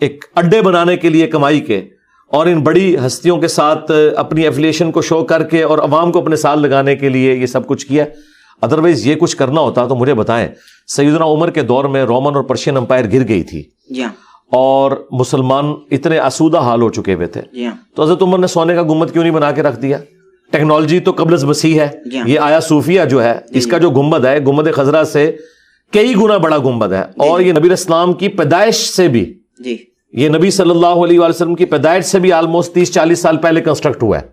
ایک اڈے بنانے کے لیے کمائی کے، اور ان بڑی ہستیوں کے ساتھ اپنی ایفیلیشن کو شو کر کے اور عوام کو اپنے ساتھ لگانے کے لیے یہ سب کچھ کیا. ادروائز یہ کچھ کرنا ہوتا تو مجھے بتائیں، سیدنا عمر کے دور میں رومن اور پرشین امپائر گر گئی تھی، اور مسلمان اتنے آسودہ حال ہو چکے ہوئے تھے، تو حضرت عمر نے سونے کا گنبد کیوں نہیں بنا کے رکھ دیا؟ ٹیکنالوجی تو قبل از مسیح ہے. یہ آیا صوفیہ جو ہے، اس کا جو گنبد ہے گنبد خضرا سے کئی گنا بڑا گنبد ہے، اور یہ نبی اسلام کی پیدائش سے بھی، یہ نبی صلی اللہ علیہ وآلہ وسلم کی پیدائش سے بھی آلموسٹ 30-40 سال پہلے کنسٹرکٹ ہوا ہے،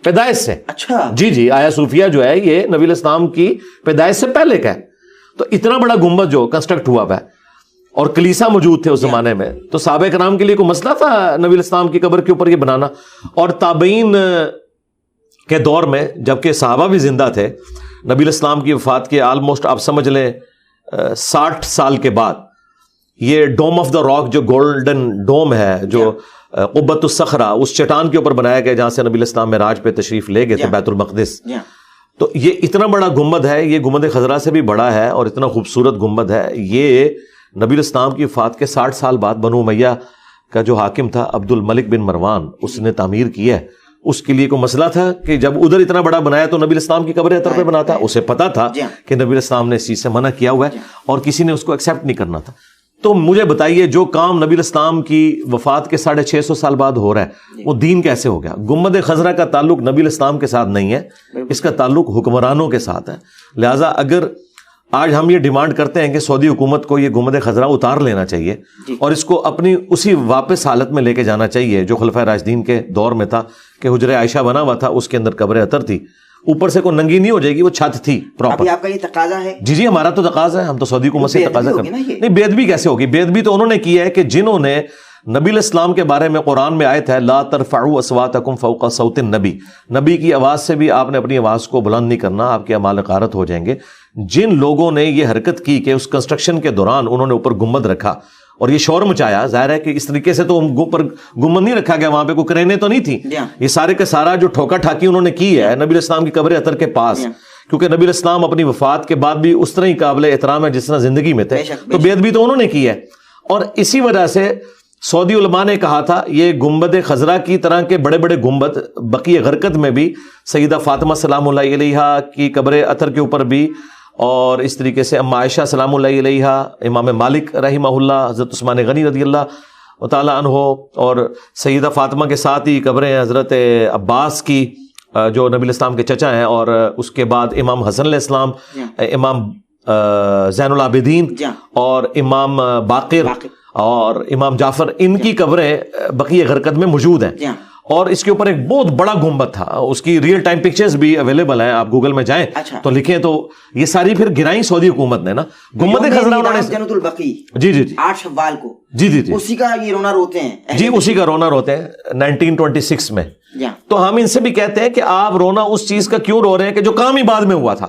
پیدائش سے. اچھا جی آیا صوفیہ جو ہے یہ نبی الاسلام کی پیدائش سے پہلے کا ہے. تو اتنا بڑا گنبد جو کنسٹرکٹ ہوا ہے، اور کلیسا موجود تھے اس زمانے میں، تو صحابہ کرام کے لیے کوئی مسئلہ تھا نبی الاسلام کی قبر کے اوپر یہ بنانا؟ اور تابعین کے دور میں جبکہ صحابہ بھی زندہ تھے، نبی الاسلام کی وفات کے آلموسٹ آپ سمجھ لیں 60 سال کے بعد یہ ڈوم آف دا راک جو گولڈن ڈوم ہے، جو قبۃ الصخرہ، اس چٹان کے اوپر بنایا گیا جہاں سے نبی الاسلام معراج پہ تشریف لے گئے تھے، بیت المقدس. تو یہ اتنا بڑا گنبد ہے، یہ گنبد خضرا سے بھی بڑا ہے اور اتنا خوبصورت گنبد ہے. یہ نبی الاسلام کی وفات کے 60 سال بعد بنو امیہ کا جو حاکم تھا عبد الملک بن مروان، اس نے تعمیر کی ہے. اس کے لیے کوئی مسئلہ تھا کہ جب ادھر اتنا بڑا بنایا تو نبی الاسلام کی قبر اطہر پہ بنا تھا؟ اسے پتا تھا کہ نبی الاسلام نے اس چیز سے منع کیا ہوا ہے اور کسی نے اس کو ایکسیپٹ نہیں کرنا تھا. تو مجھے بتائیے جو کام نبی الاسلام کی وفات کے 650 سال بعد ہو رہا ہے وہ دین کیسے ہو گیا؟ گنبد خضرا کا تعلق نبی الاسلام کے ساتھ نہیں ہے، اس کا تعلق حکمرانوں کے ساتھ ہے. لہٰذا اگر آج ہم یہ ڈیمانڈ کرتے ہیں کہ سعودی حکومت کو یہ گنبد خضرا اتار لینا چاہیے اور اس کو اپنی اسی واپس حالت میں لے کے جانا چاہیے جو خلفائے راشدین کے دور میں تھا، کہ حجرہ عائشہ بنا ہوا تھا، اس کے اندر قبر اطہر تھی، اوپر سے کوئی ننگی نہیں ہو جائے گی، وہ چھت تھی پراپر. آپ کا یہ تقاضا ہے؟ جی ہمارا تو تقاضا ہے، ہم تو سعودی حکومت سے تقاضا کرتے ہیں. نہیں، بے ادبی کیسے ہوگی؟ بے ادبی تو انہوں نے کی ہے کہ جنہوں نے نبی الاسلام کے بارے میں قرآن میں آیت ہے لا ترفعوا اصواتکم فوق صوت النبی، نبی کی آواز سے بھی آپ نے اپنی آواز کو بلند نہیں کرنا، آپ کے اعمال غارت ہو جائیں گے. جن لوگوں نے یہ حرکت کی کہ اس کنسٹرکشن کے دوران انہوں نے اوپر گنبد رکھا اور یہ شور مچایا، ظاہر ہے کہ اس طریقے سے تو اوپر گنبد نہیں رکھا گیا، وہاں پہ کوئی کرینے تو نہیں تھی. یہ سارے کا سارا جو ٹھوکا ٹھاکی انہوں نے کی ہے نبی الاسلام کی قبر اطہر کے پاس، کیونکہ نبی الاسلام اپنی وفات کے بعد بھی اس طرح ہی قابل احترام ہے جس طرح زندگی میں تھے، تو بے ادبی تو انہوں نے کی ہے. اور اسی وجہ سے سعودی علماء نے کہا تھا یہ گنبد خضرا کی طرح کے بڑے بڑے گنبد بقیہ غرقد میں بھی، سیدہ فاطمہ سلام اللہ علیہا کی قبر اطہر کے اوپر بھی، اور اس طریقے سے اما عائشہ سلام اللہ علیہا، امام مالک رحمہ اللہ، حضرت عثمان غنی رضی اللہ تعالیٰ عنہ، اور سیدہ فاطمہ کے ساتھ ہی قبریں حضرت عباس کی جو نبی الاسلام کے چچا ہیں، اور اس کے بعد امام حسن علیہ السلام، امام زین العابدین اور امام باقر اور امام جعفر، ان کی قبریں بقیہ غرقد میں موجود ہیں. اور اس کے اوپر ایک بہت بڑا گنبد تھا، اس کی ریئل ٹائم پکچرز بھی اویلیبل ہیں، آپ گوگل میں جائیں تو لکھیں تو یہ ساری پھر گرائیں سعودی حکومت نے نا گنبد خضرا. انہوں نے جنت البقیع جی 8 شوال کو جی اسی کا یہ رونر ہوتے ہیں، جی اسی کا رونر ہوتے ہیں 1926 میں. تو ہم ان سے بھی کہتے ہیں کہ آپ رونا اس چیز کا کیوں رو رہے ہیں کہ جو کام ہی بعد میں ہوا تھا؟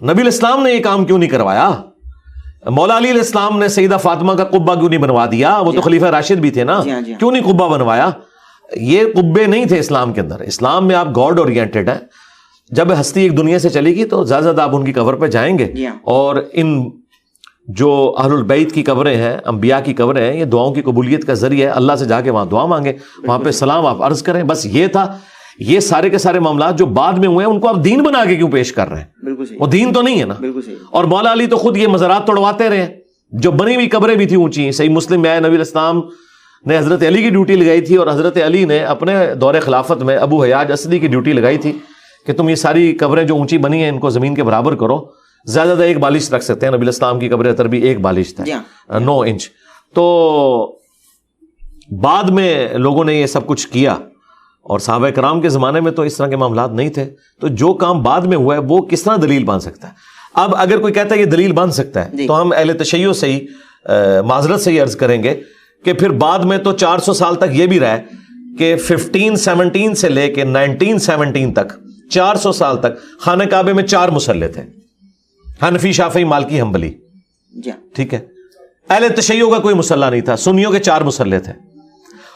نبی الاسلام نے یہ کام کیوں نہیں کروایا؟ مولا علی علیہ السلام نے سیدہ فاطمہ کا قبہ کیوں نہیں بنوا دیا؟ وہ تو خلیفہ راشد بھی تھے نا، کیوں نہیں قبہ بنوایا؟ یہ قبے نہیں تھے اسلام کے اندر. اسلام میں آپ گاڈ اورینٹڈ ہیں. جب ہستی ایک دنیا سے چلے گی تو زیادہ زیادہ آپ ان کی قبر پہ جائیں گے, اور ان جو اہل البیت کی قبریں ہیں, انبیاء کی قبریں ہیں, یہ دعاؤں کی قبولیت کا ذریعہ ہے. اللہ سے جا کے وہاں دعا مانگیں, وہاں پہ سلام آپ عرض کریں. بس یہ تھا. یہ سارے کے سارے معاملات جو بعد میں ہوئے ہیں ان کو آپ دین بنا کے کیوں پیش کر رہے ہیں؟ بالکل صحیح. وہ دین تو نہیں ہے نا. بالکل صحیح. اور مولا علی تو خود یہ مزارات توڑواتے رہے ہیں. جو بنی ہوئی قبریں بھی تھیں اونچی, صحیح مسلم میں نبی الاسلام نے حضرت علی کی ڈیوٹی لگائی تھی, اور حضرت علی نے اپنے دور خلافت میں ابو حیاج اسدی کی ڈیوٹی لگائی تھی کہ تم یہ ساری قبریں جو اونچی بنی ہیں ان کو زمین کے برابر کرو. زیادہ زیادہ 1 بالش رکھ سکتے ہیں. نبی الاسلام کی قبر اطہر بھی 1 بالش تھا, 9 انچ. تو بعد میں لوگوں نے یہ سب کچھ کیا, اور صحابہ کرام کے زمانے میں تو اس طرح کے معاملات نہیں تھے. تو جو کام بعد میں ہوا ہے وہ کس طرح دلیل بن سکتا ہے؟ اب اگر کوئی کہتا ہے یہ دلیل بن سکتا ہے تو ہم اہل تشیع سے ہی معذرت سے ہی عرض کریں گے کہ پھر بعد میں تو 400 سال تک یہ بھی رہا ہے کہ 1517 سے لے کے 1917 تک 400 سال تک خانہ کعبے میں 4 مصلی تھے, حنفی, شافعی, مالکی, حنبلی. ٹھیک ہے. اہل تشیع کا کوئی مصلی نہیں تھا. سنیوں کے 4 مصلی تھے,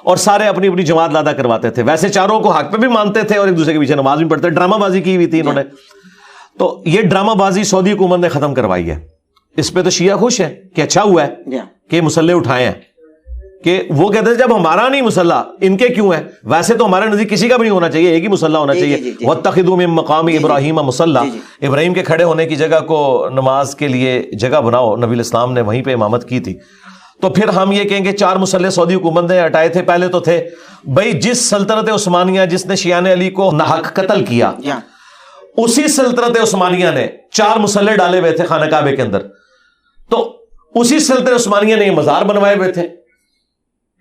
اور سارے اپنی اپنی جماعت لادا کرواتے تھے. ویسے چاروں کو حق پہ بھی مانتے تھے اور ایک دوسرے کے پیچھے نماز بھی پڑھتے. ڈرامہ بازی کی ہوئی تھی انہوں نے. تو یہ ڈرامہ بازی سعودی حکومت نے ختم کروائی ہے. اس پہ تو شیعہ خوش ہے کہ اچھا ہوا ہے کہ مصلی اٹھائے ہیں, کہ وہ کہتے ہیں جب ہمارا نہیں مصلی ان کے کیوں ہے. ویسے تو ہمارے نزدیک کسی کا بھی نہیں ہونا چاہیے, ایک ہی مصلی ہونا چاہیے. وَاتَّخِذُوا مِن مَقَامِ إِبْرَاهِيمَ مُصَلًّى, ابراہیم کے کھڑے ہونے کی جگہ کو نماز کے لیے جگہ بناؤ. نبی الاسلام نے وہیں پہ امامت کی تھی. تو پھر ہم یہ کہیں گے 4 مصلی سعودی حکومت نے ہٹائے تھے. پہلے تو تھے بھائی جس سلطنت عثمانیہ جس نے شیعان علی کو ناحق قتل کیا, اسی سلطنت عثمانیہ نے 4 مصلی ڈالے ہوئے تھے خانہ کعبے کے اندر. تو اسی سلطنت عثمانیہ نے یہ مزار بنوائے ہوئے تھے.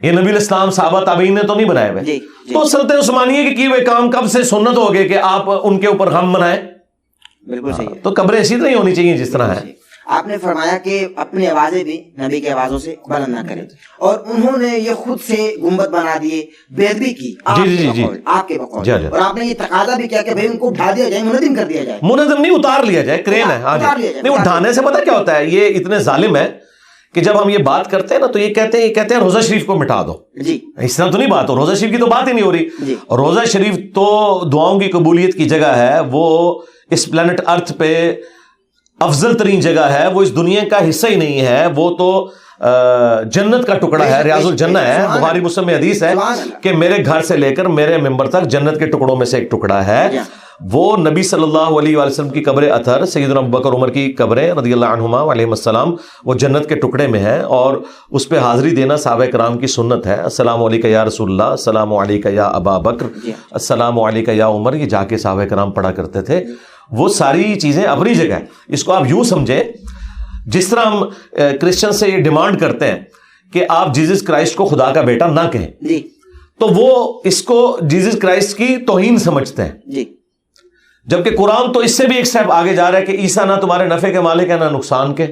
یہ نبی الاسلام صحابہ تابعین نے تو نہیں بنائے ہوئے. تو سلطنت عثمانیہ کے کیے ہوئے کام کب سے سنت ہو گئے کہ آپ ان کے اوپر غم منائیں؟ بالکل صحیح. تو قبریں اسی طرح ہی ہونی چاہیے جس طرح ہے. آپ نے فرمایا کہ اپنی آوازیں بھی نبی کی آوازوں سے بلند نہ کریں, اور انہوں نے یہ خود سے گنبد بنا دیے, بے ادبی کی آپ کے بقول, اور آپ نے یہ تقاضا بھی کیا کہ بھائی ان کو اٹھا دیا جائے, منہدم کر دیا جائے. منہدم نہیں, اتار لیا جائے. کرین ہے نہیں, اٹھانے سے پتہ کیا ہوتا ہے, یہ اتنے ظالم ہے کہ جب ہم یہ بات کرتے ہیں نا تو یہ کہتے ہیں روزہ شریف کو مٹا دو. جی اس طرح تو نہیں بات ہو, روزہ شریف کی تو بات ہی نہیں ہو رہی. روزہ شریف تو دعاؤں کی قبولیت کی جگہ ہے, وہ اس پلانٹ ارتھ پہ افضل ترین جگہ ہے, وہ اس دنیا کا حصہ ہی نہیں ہے, وہ تو جنت کا ٹکڑا ہے, ریاض الجنہ ہے. بخاری مسلم میں حدیث ہے کہ میرے گھر سے لے کر میرے ممبر تک جنت کے ٹکڑوں میں سے ایک ٹکڑا ہے. وہ نبی صلی اللہ علیہ وسلم کی قبر اطہر, سیدنا ابوبکر عمر کی قبریں رضی اللہ عنہما علیہم السلام, وہ جنت کے ٹکڑے میں ہے, اور اس پہ حاضری دینا صحابہ کرام کی سنت ہے. السلام علیکہ یا رسول اللہ, السلام علیکہ یا ابا بکر, السلام علیکہ یا عمر, یہ جا کے صحابہ کرام پڑھا کرتے تھے. وہ ساری چیزیں اپنی جگہ ہیں. اس کو آپ یوں سمجھیں جس طرح ہم کرسچن سے یہ ڈیمانڈ کرتے ہیں کہ آپ جیزس کرائسٹ کو خدا کا بیٹا نہ کہیں, تو وہ اس کو جیزس کرائسٹ کی توہین سمجھتے ہیں. جبکہ قرآن تو اس سے بھی ایک سٹیپ آگے جا رہا ہے کہ عیسیٰ نہ تمہارے نفع کے مالک ہے نہ نقصان کے.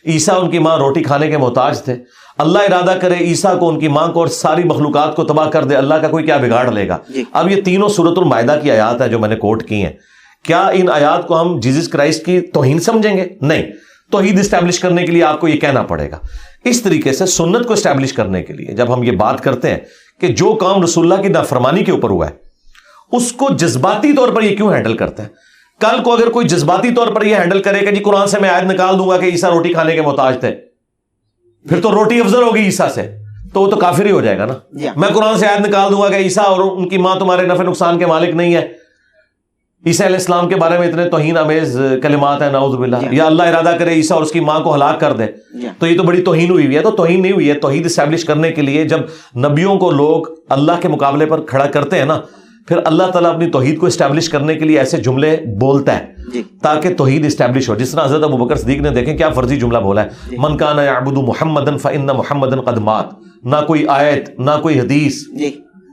عیسیٰ ان کی ماں روٹی کھانے کے محتاج تھے. اللہ ارادہ کرے عیسیٰ کو, ان کی ماں کو اور ساری مخلوقات کو تباہ کر دے, اللہ کا کوئی کیا بگاڑ لے گا. اب یہ تینوں سورۃ المائدہ کی آیات ہیں جو میں نے کوٹ کی ہیں. کیا ان آیات کو ہم جیزس کرائسٹ کی توہین سمجھیں گے؟ نہیں. توحید اسٹیبلش کرنے کے لیے آپ کو یہ کہنا پڑے گا. اس طریقے سے سنت کو اسٹیبلش کرنے کے لیے جب ہم یہ بات کرتے ہیں کہ جو کام رسول اللہ کی نافرمانی کے اوپر ہوا ہے اس کو جذباتی طور پر یہ کیوں ہینڈل کرتے ہیں؟ کل کو اگر کوئی جذباتی طور پر یہ ہینڈل کرے کہ جی قرآن سے میں آیت نکال دوں گا کہ عیسیٰ روٹی کھانے کے محتاج تھے, پھر تو روٹی افضل ہوگی عیسیٰ سے, تو وہ تو کافر ہی ہو جائے گا نا. میں قرآن سے آیت نکال دوں گا کہ عیسیٰ اور ان کی ماں تمہارے نفع نقصان کے مالک نہیں ہے, عیسیٰ علیہ السلام کے بارے میں اتنے توہین آمیز کلمات ہیں نعوذ باللہ, یا اللہ ارادہ کرے عیسیٰ اور اس کی ماں کو ہلاک کر دے, تو یہ تو بڑی توہین ہوئی ہے. تو توہین نہیں ہوئی ہے. توحید اسٹیبلش کرنے کے لیے جب نبیوں کو لوگ اللہ کے مقابلے پر کھڑا کرتے ہیں نا, پھر اللہ تعالیٰ اپنی توحید کو اسٹیبلش کرنے کے لیے ایسے جملے بولتا ہے تاکہ توحید اسٹیبلش ہو. جس طرح حضرت ابوبکر صدیق نے دیکھیں کیا فرضی جملہ بولا ہے, من کان یعبد محمدا فإن محمدا قد مات. نہ کوئی آیت نہ کوئی حدیث,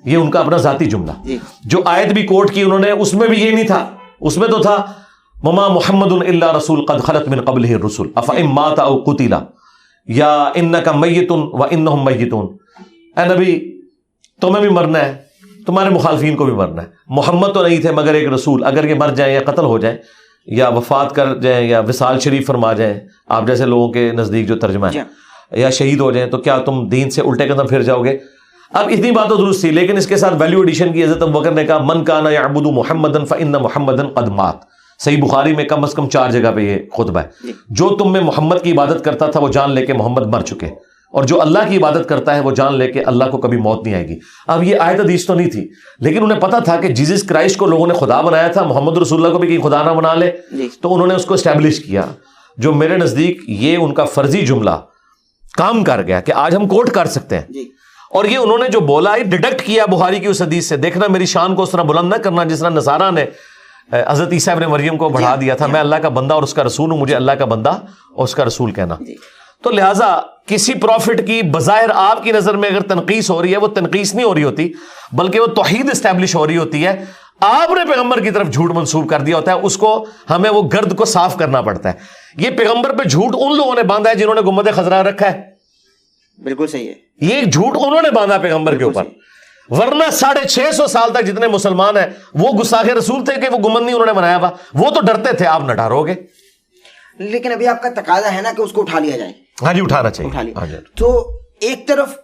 یہ ان کا اپنا ذاتی جملہ. جو آیت بھی کوٹ کی انہوں نے اس میں بھی یہ نہیں تھا, اس میں تو تھا وما محمد الا رسول قد خلت من قبلہ الرسل افإن مات او قتل یا انک میت وانہم میتون. اے نبی تمہیں بھی مرنا ہے, تمہارے مخالفین کو بھی مرنا ہے. محمد تو نہیں تھے مگر ایک رسول, اگر یہ مر جائیں یا قتل ہو جائیں یا وفات کر جائیں یا وصال شریف فرما جائیں آپ جیسے لوگوں کے نزدیک جو ترجمہ ہے, یا شہید ہو جائیں, تو کیا تم دین سے الٹے قدم پھر جاؤ گے؟ اب اتنی بات تو درست تھی، لیکن اس کے ساتھ ویلیو ایڈیشن کی حضرت ابوبکر نے کہا من کان یعبد محمدا فإن محمدا قد مات. صحیح بخاری میں کم از کم 4 جگہ پہ یہ خطبہ ہے. جو تم میں محمد کی عبادت کرتا تھا وہ جان لے کے محمد مر چکے، اور جو اللہ کی عبادت کرتا ہے وہ جان لے کے اللہ کو کبھی موت نہیں آئے گی. اب یہ آیت حدیث تو نہیں تھی، لیکن انہیں پتا تھا کہ جیزس کرائسٹ کو لوگوں نے خدا بنایا تھا، محمد رسول اللہ کو بھی کہیں خدا نہ بنا لے، تو انہوں نے اس کو اسٹیبلش کیا، جو میرے نزدیک یہ ان کا فرضی جملہ کام کر گیا کہ آج ہم کوٹ کر سکتے ہیں. اور یہ انہوں نے جو بولا یہ ڈیڈکٹ کیا بخاری کی اس حدیث سے. دیکھنا میری شان کو اس طرح بلند نہ کرنا جس طرح نصارہ نے حضرت عیسیٰ ابن مریم کو بڑھا دیا تھا. میں اللہ کا بندہ اور اس کا رسول ہوں، مجھے اللہ کا بندہ اور اس کا رسول کہنا. تو لہٰذا کسی پروفٹ کی بظاہر آپ کی نظر میں اگر تنقیص ہو رہی ہے، وہ تنقیص نہیں ہو رہی ہوتی بلکہ وہ توحید اسٹیبلش ہو رہی ہوتی ہے. آپ نے پیغمبر کی طرف جھوٹ منسوب کر دیا ہوتا ہے، اس کو ہمیں وہ گرد کو صاف کرنا پڑتا ہے. یہ پیغمبر پہ جھوٹ ان لوگوں نے باندھا ہے جنہوں نے گنبد خضرا رکھا ہے. بالکل صحیح ہے، یہ جھوٹ انہوں نے باندھا پیغمبر کے اوپر، ورنہ 650 سال تک جتنے مسلمان ہیں وہ گستاخ رسول تھے کہ وہ گنبد نہیں انہوں نے بنایا ہوا، وہ تو ڈرتے تھے. آپ نہ ڈرو گے. لیکن ابھی آپ کا تقاضا ہے نا کہ اس کو اٹھا لیا جائے. ہاں جی اٹھانا چاہیے. تو ایک طرف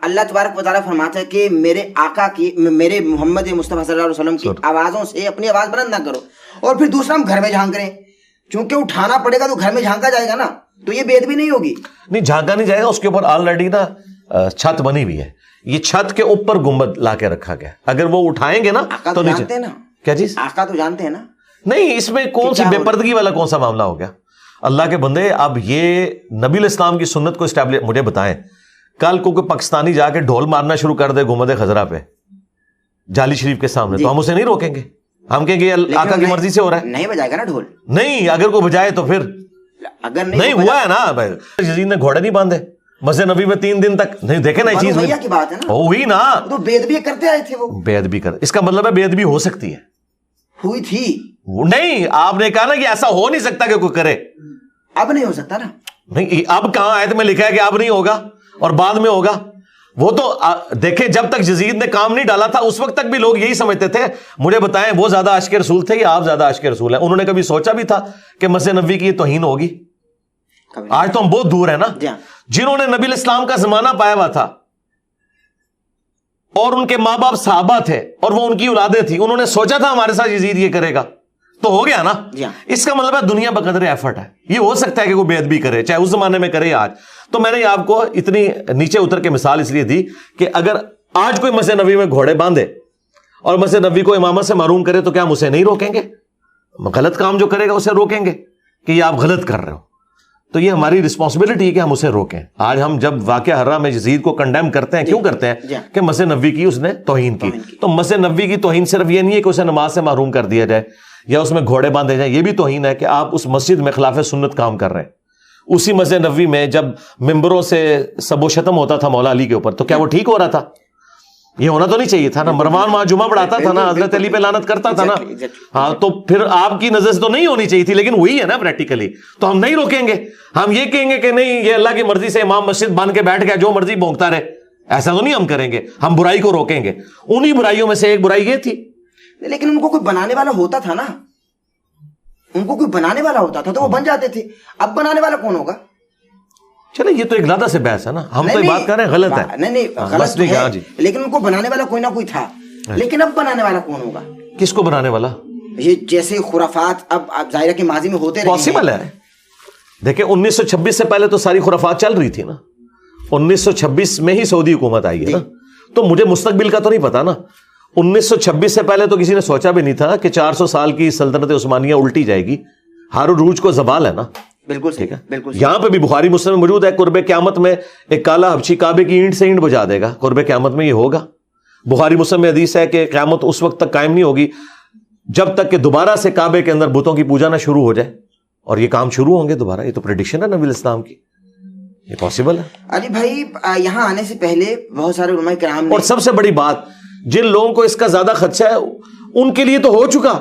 اللہ تبارک و تعالیٰ فرماتا ہے کہ میرے آقا کی، میرے محمد مصطفیٰ صلی اللہ علیہ وسلم کی آوازوں سے اپنی آواز بلند نہ کرو، اور پھر دوسرا ہم گھر میں جھانک رہے ہیں. چونکہ اٹھانا پڑے گا تو گھر میں جھانکا جائے گا نا، تو یہ بے ادبی نہیں ہوگی. نہیں جھانکا نہیں جائے گا، اس کے اوپر آلریڈی نا چھت بنی ہوئی ہے. یہ چھت کے اوپر گنبد لا کے رکھا گیا، اگر وہ اٹھائیں گے نا تو جانتے ہیں نا کیا چیز آقا تو جانتے ہیں نا. نہیں اس میں کون سی بے پردگی والا کون سا معاملہ ہو گیا. اللہ کے بندے اب یہ نبی الاسلام کی سنت کو اسٹیبلش، مجھے بتائیں کل کو کوئی پاکستانی جا کے ڈھول مارنا شروع کر دے گنبد خضرا پہ جالی شریف کے سامنے، تو ہم اسے نہیں روکیں گے. ہم کہیں گے آقا کی مرضی سے ہو رہا ہے. نہیں بجائے گا نا ڈھول. نہیں اگر کوئی بجائے تو پھر اگر نہیں ہوا ہے نا. یزید نے گھوڑے نہیں باندھے مسجد نبی میں 3 دن تک، نہیں دیکھے نا یہ چیز کی بات ہے نا، ہوئی نا. تو بے ادبی کرتے آئے تھے، وہ بے ادبی کر، اس کا مطلب ہے بے ادبی ہو سکتی ہے، ہوئی تھی. نہیں آپ نے کہا نا کہ ایسا ہو نہیں سکتا کہ کوئی کرے. اب نہیں ہو سکتا نا. نہیں اب کہاں آیت میں لکھا ہے کہ اب نہیں ہوگا اور بعد میں ہوگا. وہ تو دیکھیں جب تک یزید نے کام نہیں ڈالا تھا اس وقت تک بھی لوگ یہی سمجھتے تھے. مجھے بتائیں وہ زیادہ عاشق رسول تھے یا آپ زیادہ عاشق رسول ہیں؟ انہوں نے کبھی سوچا بھی تھا کہ مسجد نبوی کی یہ توہین ہوگی؟ آج تو ہم بہت دور ہیں نا. جنہوں نے نبی الاسلام کا زمانہ پایا ہوا تھا اور ان کے ماں باپ صحابہ تھے اور وہ ان کی اولادیں تھی، انہوں نے سوچا تھا ہمارے ساتھ یزید یہ کرے گا تو ہو گیا نا. اس کا مطلب ہے دنیا بقدر ایفرٹ ہے. یہ ہو سکتا ہے کہ کوئی بے ادبی کرے، چاہے اس زمانے میں کرے آج. تو میں نے آپ کو اتنی نیچے اتر کے مثال اس لیے دی کہ اگر آج کوئی مسجد نبوی میں گھوڑے باندھے اور مسجد نبوی کو امامت سے محروم کرے تو کیا ہم اسے نہیں روکیں گے؟ غلط کام جو کرے گا اسے روکیں گے کہ یہ آپ غلط کر رہے ہو. تو یہ ہماری رسپانسبلٹی ہے کہ ہم اسے روکیں. آج ہم جب واقعہ حرہ میں یزید کو کنڈیم کرتے ہیں، کیوں کرتے ہیں؟ کہ مسجد نبوی کی اس نے توہین کی. تو مسجد نبوی کی توہین صرف یہ نہیں ہے کہ اسے نماز سے محروم کر دیا جائے یا اس میں گھوڑے باندھے جائیں، یہ بھی توہین ہے کہ آپ اس مسجد میں خلاف سنت کام کر رہے ہیں. اسی مسجد نبوی میں جب ممبروں سے سب و شتم ہوتا تھا مولا علی کے اوپر تو کیا وہ ٹھیک ہو رہا تھا؟ یہ ہونا تو نہیں چاہیے تھا نا. مروان وہاں جمعہ پڑھاتا تھا نا، حضرت علی پہ لعنت کرتا تھا نا. ہاں تو پھر آپ کی نظر سے تو نہیں ہونی چاہیے تھی، لیکن وہی ہے نا پریکٹیکلی. تو ہم نہیں روکیں گے، ہم یہ کہیں گے کہ نہیں یہ اللہ کی مرضی سے امام مسجد بن کے بیٹھ گیا جو مرضی بھونکتا رہے. ایسا تو نہیں ہم کریں گے، ہم برائی کو روکیں گے. انہی برائیوں میں سے ایک برائی یہ تھی. لیکن ان کو کوئی بنانے والا ہوتا تھا نا، ان کو کوئی بنانے والا ہوتا تھا تو وہ بن جاتے تھے. اب بنانے والا کون ہوگا؟ چلے یہ تو ایک لادہ سے بحث ہے نا، ہم تو بات کر رہے ہیں غلط ہے. نہیں غلط ہے، لیکن ان کو بنانے والا کوئی نہ کوئی تھا. لیکن اب بنانے والا کون ہوگا؟ کس کو بنانے والا؟ یہ جیسے خرافات اب ظاہر کے ماضی میں ہوتے رہے ہیں. پاسبل ہے. دیکھیں 1926 سے پہلے تو ساری خرافات چل رہی تھی نا. 1926 میں ہی سعودی حکومت آئی ہے نا. تو مجھے مستقبل کا تو نہیں پتا نا. 1926 سے پہلے تو کسی نے سوچا بھی نہیں تھا کہ 400 سال کی سلطنت عثمانیہ الٹی جائے گی. ہارون عروج کو زوال ہے نا. بالکل ٹھیک ہے، بالکل. یہاں پہ بھی بخاری مسلم میں موجود ہے قرب قیامت میں ایک کالا حبشی کعبے کی اینٹ سے اینٹ بجا دے گا. قرب قیامت میں یہ ہوگا. بخاری مسلم میں حدیث ہے کہ قیامت اس وقت تک قائم نہیں ہوگی جب تک کہ دوبارہ سے کعبے کے اندر بتوں کی پوجا نہ شروع ہو جائے. اور یہ کام شروع ہوں گے دوبارہ. یہ تو پریڈکشن ہے نبی الاسلام کی، یہ پاسبل ہے. علی بھائی یہاں آنے سے پہلے بہت سارے علماء کرام نے، اور سب سے بڑی بات جن لوگوں کو اس کا زیادہ خدشہ ہے ان کے لیے تو ہو چکا.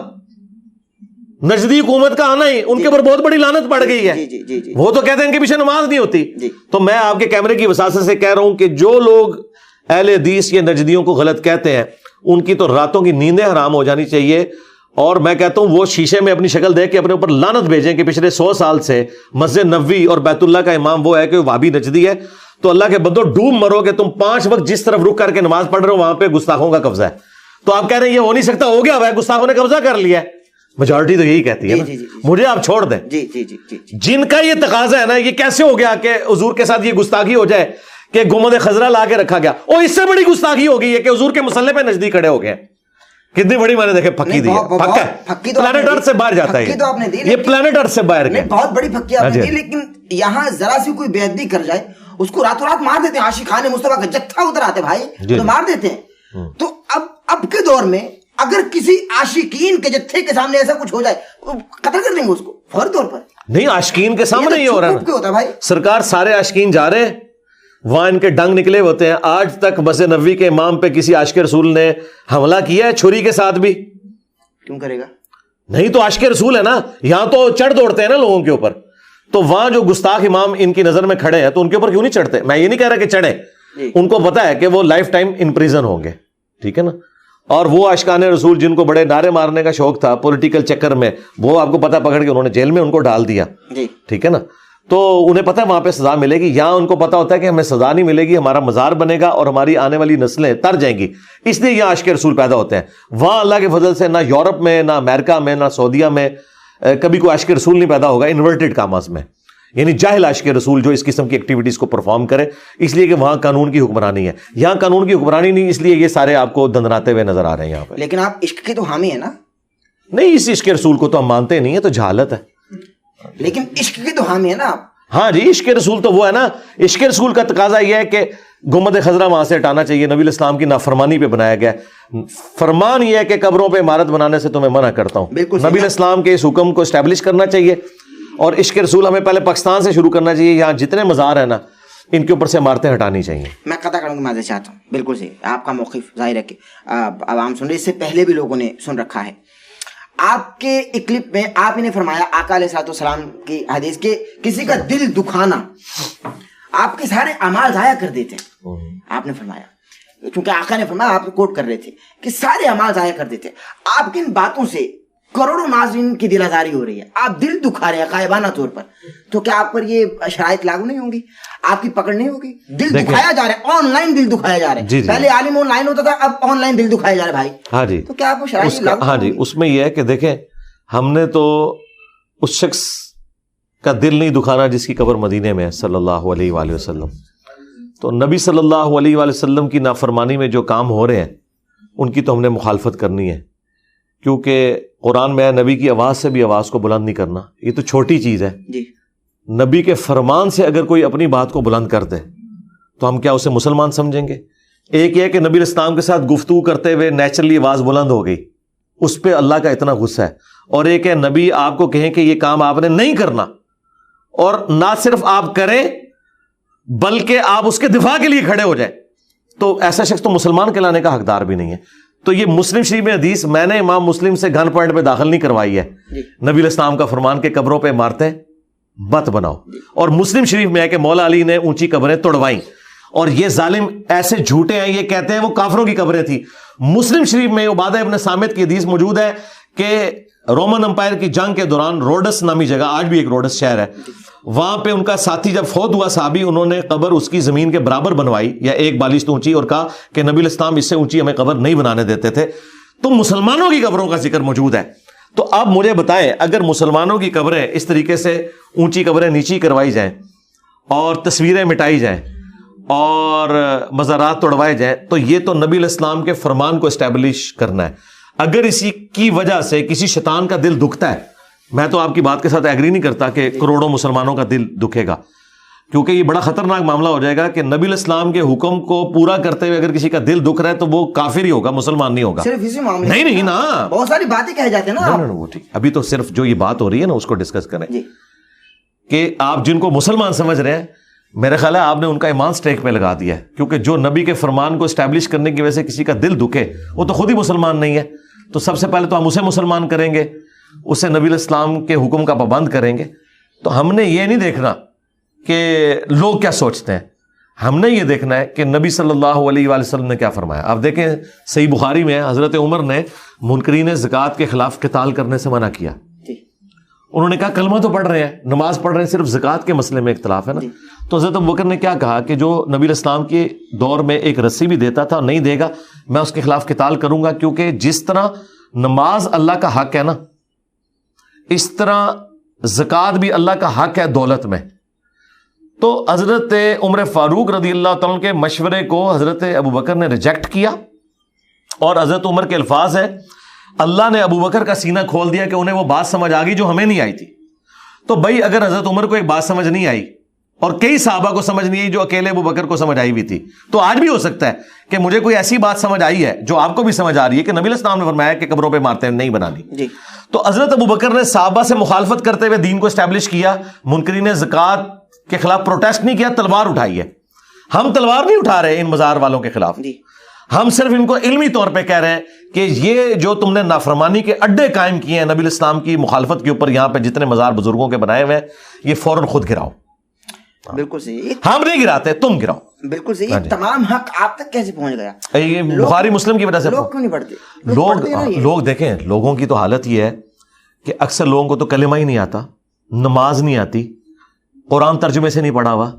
نجدی حکومت کا آنا ہی ان کے اوپر بہت بڑی لعنت پڑ گئی ہے. وہ تو کہتے ہیں ان کے پیچھے نماز نہیں ہوتی. تو میں آپ کے کیمرے کی وساطت سے کہہ رہا ہوں کہ جو لوگ اہل حدیث یا نجدیوں کو غلط کہتے ہیں ان کی تو راتوں کی نیندیں حرام ہو جانی چاہیے. اور میں کہتا ہوں وہ شیشے میں اپنی شکل دیکھ کے اپنے اوپر لعنت بھیجیں کہ پچھلے 100 سال سے مسجد نبوی اور بیت اللہ کا امام وہ ہے کہ وہ وہابی نجدی ہے. تو اللہ کے بندو ڈوب مرو کہ تم 5 وقت جس طرف رک کر کے نماز پڑھ رہے ہو وہاں پہ گستاخوں کا قبضہ ہے. تو آپ کہہ رہے ہیں یہ ہو نہیں سکتا, ہو گیا ہوا ہے, گستاخوں نے قبضہ کر لیا ہے. میجورٹی تو یہی کہتی ہے نا, مجھے آپ چھوڑ دیں. جن کا یہ تقاضا ہے نا, یہ کیسے ہو گیا کہ حضور کے ساتھ یہ گستاخی ہو جائے کہ گنبد خضرا لا کے رکھا گیا, اور اس سے بڑی گستاخی ہو گئی ہے کہ حضور کے مسلح پہ نزدیک کھڑے ہو گئے. کتنی بڑی میں نے دیکھے پھکی دی ہے, پھکی پلانٹ ارتھ سے باہر جاتا ہے, یہ پلانٹ ارتھ سے باہر گیا, بہت بڑی پھکی آپ نے دی. لیکن یہاں ذرا سی کوئی بے ادبی کر جائے اس کو راتوں رات مار دیتے ہیں. عاشقان مصطفیٰ کا جتھا ادھر آتے بھائی تو مار دیتے ہیں. تو اب کے دور میں اگر کسی عاشقین کے جتھے کے سامنے ایسا کچھ ہو جائے قتل کر دیں گے اس کو فوری طور پر. نہیں, عاشقین کے سامنے یہ ہو رہا ہے بھائی. سرکار سارے عاشقین جا رہے ہیں, وہاں ان کے ڈنگ نکلے ہوتے ہیں. آج تک مسجد نبوی کے امام پہ کسی عاشق رسول نے حملہ کیا ہے چھری کے ساتھ بھی؟ کیوں کرے گا؟ نہیں تو عاشق رسول ہے نا, یہاں تو چڑھ دوڑتے ہیں نا لوگوں کے اوپر. تو وہاں جو گستاخ امام ان کی نظر میں کھڑے ہیں تو ان کے اوپر کیوں نہیں چڑھتے؟ میں یہ نہیں کہہ رہا کہ چڑھے, ان کو پتا ہے کہ وہ لائف ٹائم ان پریزن ہوں گے, ٹھیک ہے نا. اور وہ عاشقان رسول جن کو بڑے نعرے مارنے کا شوق تھا پولیٹیکل چکر میں, وہ آپ کو پتا پکڑ کے انہوں نے جیل میں ان کو ڈال دیا, ٹھیک ہے نا. تو انہیں پتا ہے وہاں پہ سزا ملے گی. یہاں ان کو پتا ہوتا ہے کہ ہمیں سزا نہیں ملے گی, ہمارا مزار بنے گا اور ہماری آنے والی نسلیں تر جائیں گی, اس لیے یہاں عاشق رسول پیدا ہوتے ہیں. وہاں اللہ کے فضل سے نہ یورپ میں, نہ امریکہ میں, نہ سعودیہ میں کبھی کوئی عاشق رسول نہیں پیدا ہوگا انورٹڈ کاماز میں, یعنی جاہل عاشق رسول جو اس قسم کی ایکٹیویٹیز کو پرفارم کرے, اس لیے کہ وہاں قانون کی حکمرانی ہے. یہاں قانون کی حکمرانی نہیں, اس لیے یہ سارے آپ کو دندناتے ہوئے نظر آ رہے ہیں یہاں پہ. لیکن آپ عشق کے تو حامی ہیں نا؟ نہیں, اس عشق رسول کو تو ہم مانتے نہیں ہیں, تو جہالت ہے. لیکن عشق کے تو حامی ہیں نا آپ. ہاں جی, عشق رسول تو وہ ہے نا. عشق رسول کا تقاضا یہ ہے کہ گنبد خضرا وہاں سے ہٹانا چاہیے, نبی الاسلام کی نافرمانی پہ بنایا گیا. فرمان یہ ہے کہ قبروں پہ عمارت بنانے سے تمہیں منع کرتا ہوں. نبی الاسلام کے اس حکم کو اسٹیبلش کرنا چاہیے, اور عشق رسول ہمیں پہلے پاکستان سے شروع کرنا چاہیے. یہاں جتنے مزار ہیں نا ان کے اوپر سے عمارتیں ہٹانی چاہیے. میں قطع کروں گی, معذرت چاہتا ہوں. بالکل صحیح, آپ کا موقف ظاہر ہے کہ عوام سن رہے, اس سے پہلے بھی لوگوں نے سن رکھا ہے. آپ کے ایک کلپ میں آپ ہی نے فرمایا آقا علیہ الصلوۃ والسلام کی حدیث کے کسی کا دل دکھانا آپ کے سارے اعمال ضائع کر دیتے ہیں. آپ نے فرمایا, چونکہ آقا نے فرمایا, آپ کوٹ کر رہے تھے کہ سارے اعمال ضائع کر دیتے. آپ کی ان باتوں سے کروڑوں ناظرین کی دل آزاری ہو رہی ہے, آپ دل دکھا رہے ہیں غائبانہ طور پر, تو کیا آپ پر یہ شرائط لاگو نہیں ہوں گی؟ آپ کی پکڑ نہیں ہوگی؟ دل دکھایا جا رہا ہے, آن لائن دل دکھایا جا رہا ہے. پہلے عالم آن لائن ہوتا تھا, اب آن لائن دل دکھایا جا رہا ہے بھائی. ہاں جی, تو کیا آپ کو شرائط لاگو؟ ہاں جی, اس میں یہ ہے کہ دیکھیں, ہم نے تو اس شخص کا دل نہیں دکھانا جس کی قبر مدینے میں ہے صلی اللہ علیہ وآلہ وسلم. تو نبی صلی اللہ علیہ وآلہ وسلم کی نافرمانی میں جو کام ہو رہے ہیں ان کی تو ہم نے مخالفت کرنی ہے, کیونکہ قرآن میں نبی کی آواز سے بھی آواز کو بلند نہیں کرنا, یہ تو چھوٹی چیز ہے. نبی کے فرمان سے اگر کوئی اپنی بات کو بلند کر دے تو ہم کیا اسے مسلمان سمجھیں گے؟ ایک یہ کہ نبی اسلام کے ساتھ گفتگو کرتے ہوئے نیچرلی آواز بلند ہو گئی, اس پہ اللہ کا اتنا غصہ ہے. اور ایک ہے نبی آپ کو کہیں کہ یہ کام آپ نے نہیں کرنا, اور نہ صرف آپ کریں بلکہ آپ اس کے دفاع کے لیے کھڑے ہو جائیں, تو ایسا شخص تو مسلمان کہلانے کا حقدار بھی نہیں ہے. تو یہ مسلم شریف میں حدیث میں نے امام مسلم سے گن پوائنٹ پہ داخل نہیں کروائی ہے. نبی الاسلام کا فرمان کہ قبروں پہ عمارتیں مت بناؤ, اور مسلم شریف میں ہے کہ مولا علی نے اونچی قبریں توڑوائیں, اور یہ ظالم ایسے جھوٹے ہیں, یہ کہتے ہیں وہ کافروں کی قبریں تھیں. مسلم شریف میں عبادہ ابن صامت کی حدیث موجود ہے کہ رومن امپائر کی جنگ کے دوران روڈس نامی جگہ, آج بھی ایک روڈس شہر ہے, وہاں پہ ان کا ساتھی جب فوت ہوا صحابی, انہوں نے قبر اس کی زمین کے برابر بنوائی یا ایک بالشت اونچی, اور کہا کہ نبی الاسلام اس سے اونچی ہمیں قبر نہیں بنانے دیتے تھے. تو مسلمانوں کی قبروں کا ذکر موجود ہے. تو اب مجھے بتائیں, اگر مسلمانوں کی قبریں اس طریقے سے اونچی قبریں نیچی کروائی جائیں اور تصویریں مٹائی جائیں اور مزارات توڑوائے جائیں, تو یہ تو نبی الاسلام کے فرمان کو اسٹیبلش کرنا ہے. اگر اسی کی وجہ سے کسی شیطان کا دل دکھتا ہے, میں تو آپ کی بات کے ساتھ ایگری نہیں کرتا کہ کروڑوں مسلمانوں کا دل دکھے گا, کیونکہ یہ بڑا خطرناک معاملہ ہو جائے گا کہ نبی الاسلام کے حکم کو پورا کرتے ہوئے اگر کسی کا دل دکھ رہا ہے تو وہ کافر ہی ہوگا, مسلمان نہیں ہوگا. صرف اسی معاملے نہیں نا, بہت ساری باتیں کہے جاتے ہیں نا. وہ ٹھیک, ابھی تو صرف جو یہ بات ہو رہی ہے نا اس کو ڈسکس کریں کہ آپ جن کو مسلمان سمجھ رہے ہیں, میرا خیال ہے آپ نے ان کا ایمان سٹیک پہ لگا دیا ہے, کیونکہ جو نبی کے فرمان کو اسٹیبلش کرنے کی وجہ سے کسی کا دل دکھے وہ تو خود ہی مسلمان نہیں ہے. تو سب سے پہلے تو ہم اسے مسلمان کریں گے, اسے نبی الاسلام کے حکم کا پابند کریں گے. تو ہم نے یہ نہیں دیکھنا کہ لوگ کیا سوچتے ہیں, ہم نے یہ دیکھنا ہے کہ نبی صلی اللہ علیہ وآلہ وسلم نے کیا فرمایا. آپ دیکھیں صحیح بخاری میں حضرت عمر نے منکرین زکوٰۃ کے خلاف قتال کرنے سے منع کیا, انہوں نے کہا کلمہ تو پڑھ رہے ہیں, نماز پڑھ رہے ہیں, صرف زکوٰۃ کے مسئلے میں اختلاف ہے نا. تو حضرت ابوبکر نے کیا کہا کہ جو نبی علیہ السلام کے دور میں ایک رسی بھی دیتا تھا نہیں دے گا, میں اس کے خلاف قتال کروں گا, کیونکہ جس طرح نماز اللہ کا حق ہے نا, اس طرح زکوٰۃ بھی اللہ کا حق ہے دولت میں. تو حضرت عمر فاروق رضی اللہ تعالیٰ کے مشورے کو حضرت ابوبکر نے ریجیکٹ کیا, اور حضرت عمر کے الفاظ ہے اللہ نے ابوبکر کا سینہ کھول دیا کہ انہیں وہ بات سمجھ آ گئی جو ہمیں نہیں آئی تھی. تو بھائی اگر حضرت عمر کو ایک بات سمجھ نہیں آئی اور کئی صحابہ کو سمجھ نہیں آئی جو اکیلے ابوبکر کو سمجھ آئی ہوئی تھی, تو آج بھی ہو سکتا ہے کہ مجھے کوئی ایسی بات سمجھ آئی ہے جو آپ کو بھی سمجھ آ رہی ہے کہ نبی علیہ السلام نے فرمایا کہ قبروں پہ مارتے ہیں, نہیں بنانی. تو حضرت ابوبکر نے صحابہ سے مخالفت کرتے ہوئے دین کو اسٹیبلش کیا, منکرین زکوٰۃ کے خلاف پروٹیسٹ نہیں کیا, تلوار اٹھائی ہے. ہم تلوار نہیں اٹھا رہے ان مزار والوں کے خلاف, ہم صرف ان کو علمی طور پہ کہہ رہے ہیں کہ یہ جو تم نے نافرمانی کے اڈے قائم کیے ہیں نبی علیہ السلام کی مخالفت کے اوپر, یہاں پہ جتنے مزار بزرگوں کے بنائے ہوئے ہیں, یہ فوراً خود گراؤ. بالکل صحیح, ہم نہیں گراتے, تم گراؤ. بالکل صحیح. تمام حق آپ تک کیسے پہنچ گیا؟ یہ بخاری مسلم کی وجہ سے. لوگ کیوں نہیں پڑھتے؟ لوگ دیکھیں, لوگوں کی تو حالت یہ ہے کہ اکثر لوگوں کو تو کلمہ ہی نہیں آتا, نماز نہیں آتی, قرآن ترجمے سے نہیں پڑھا ہوا.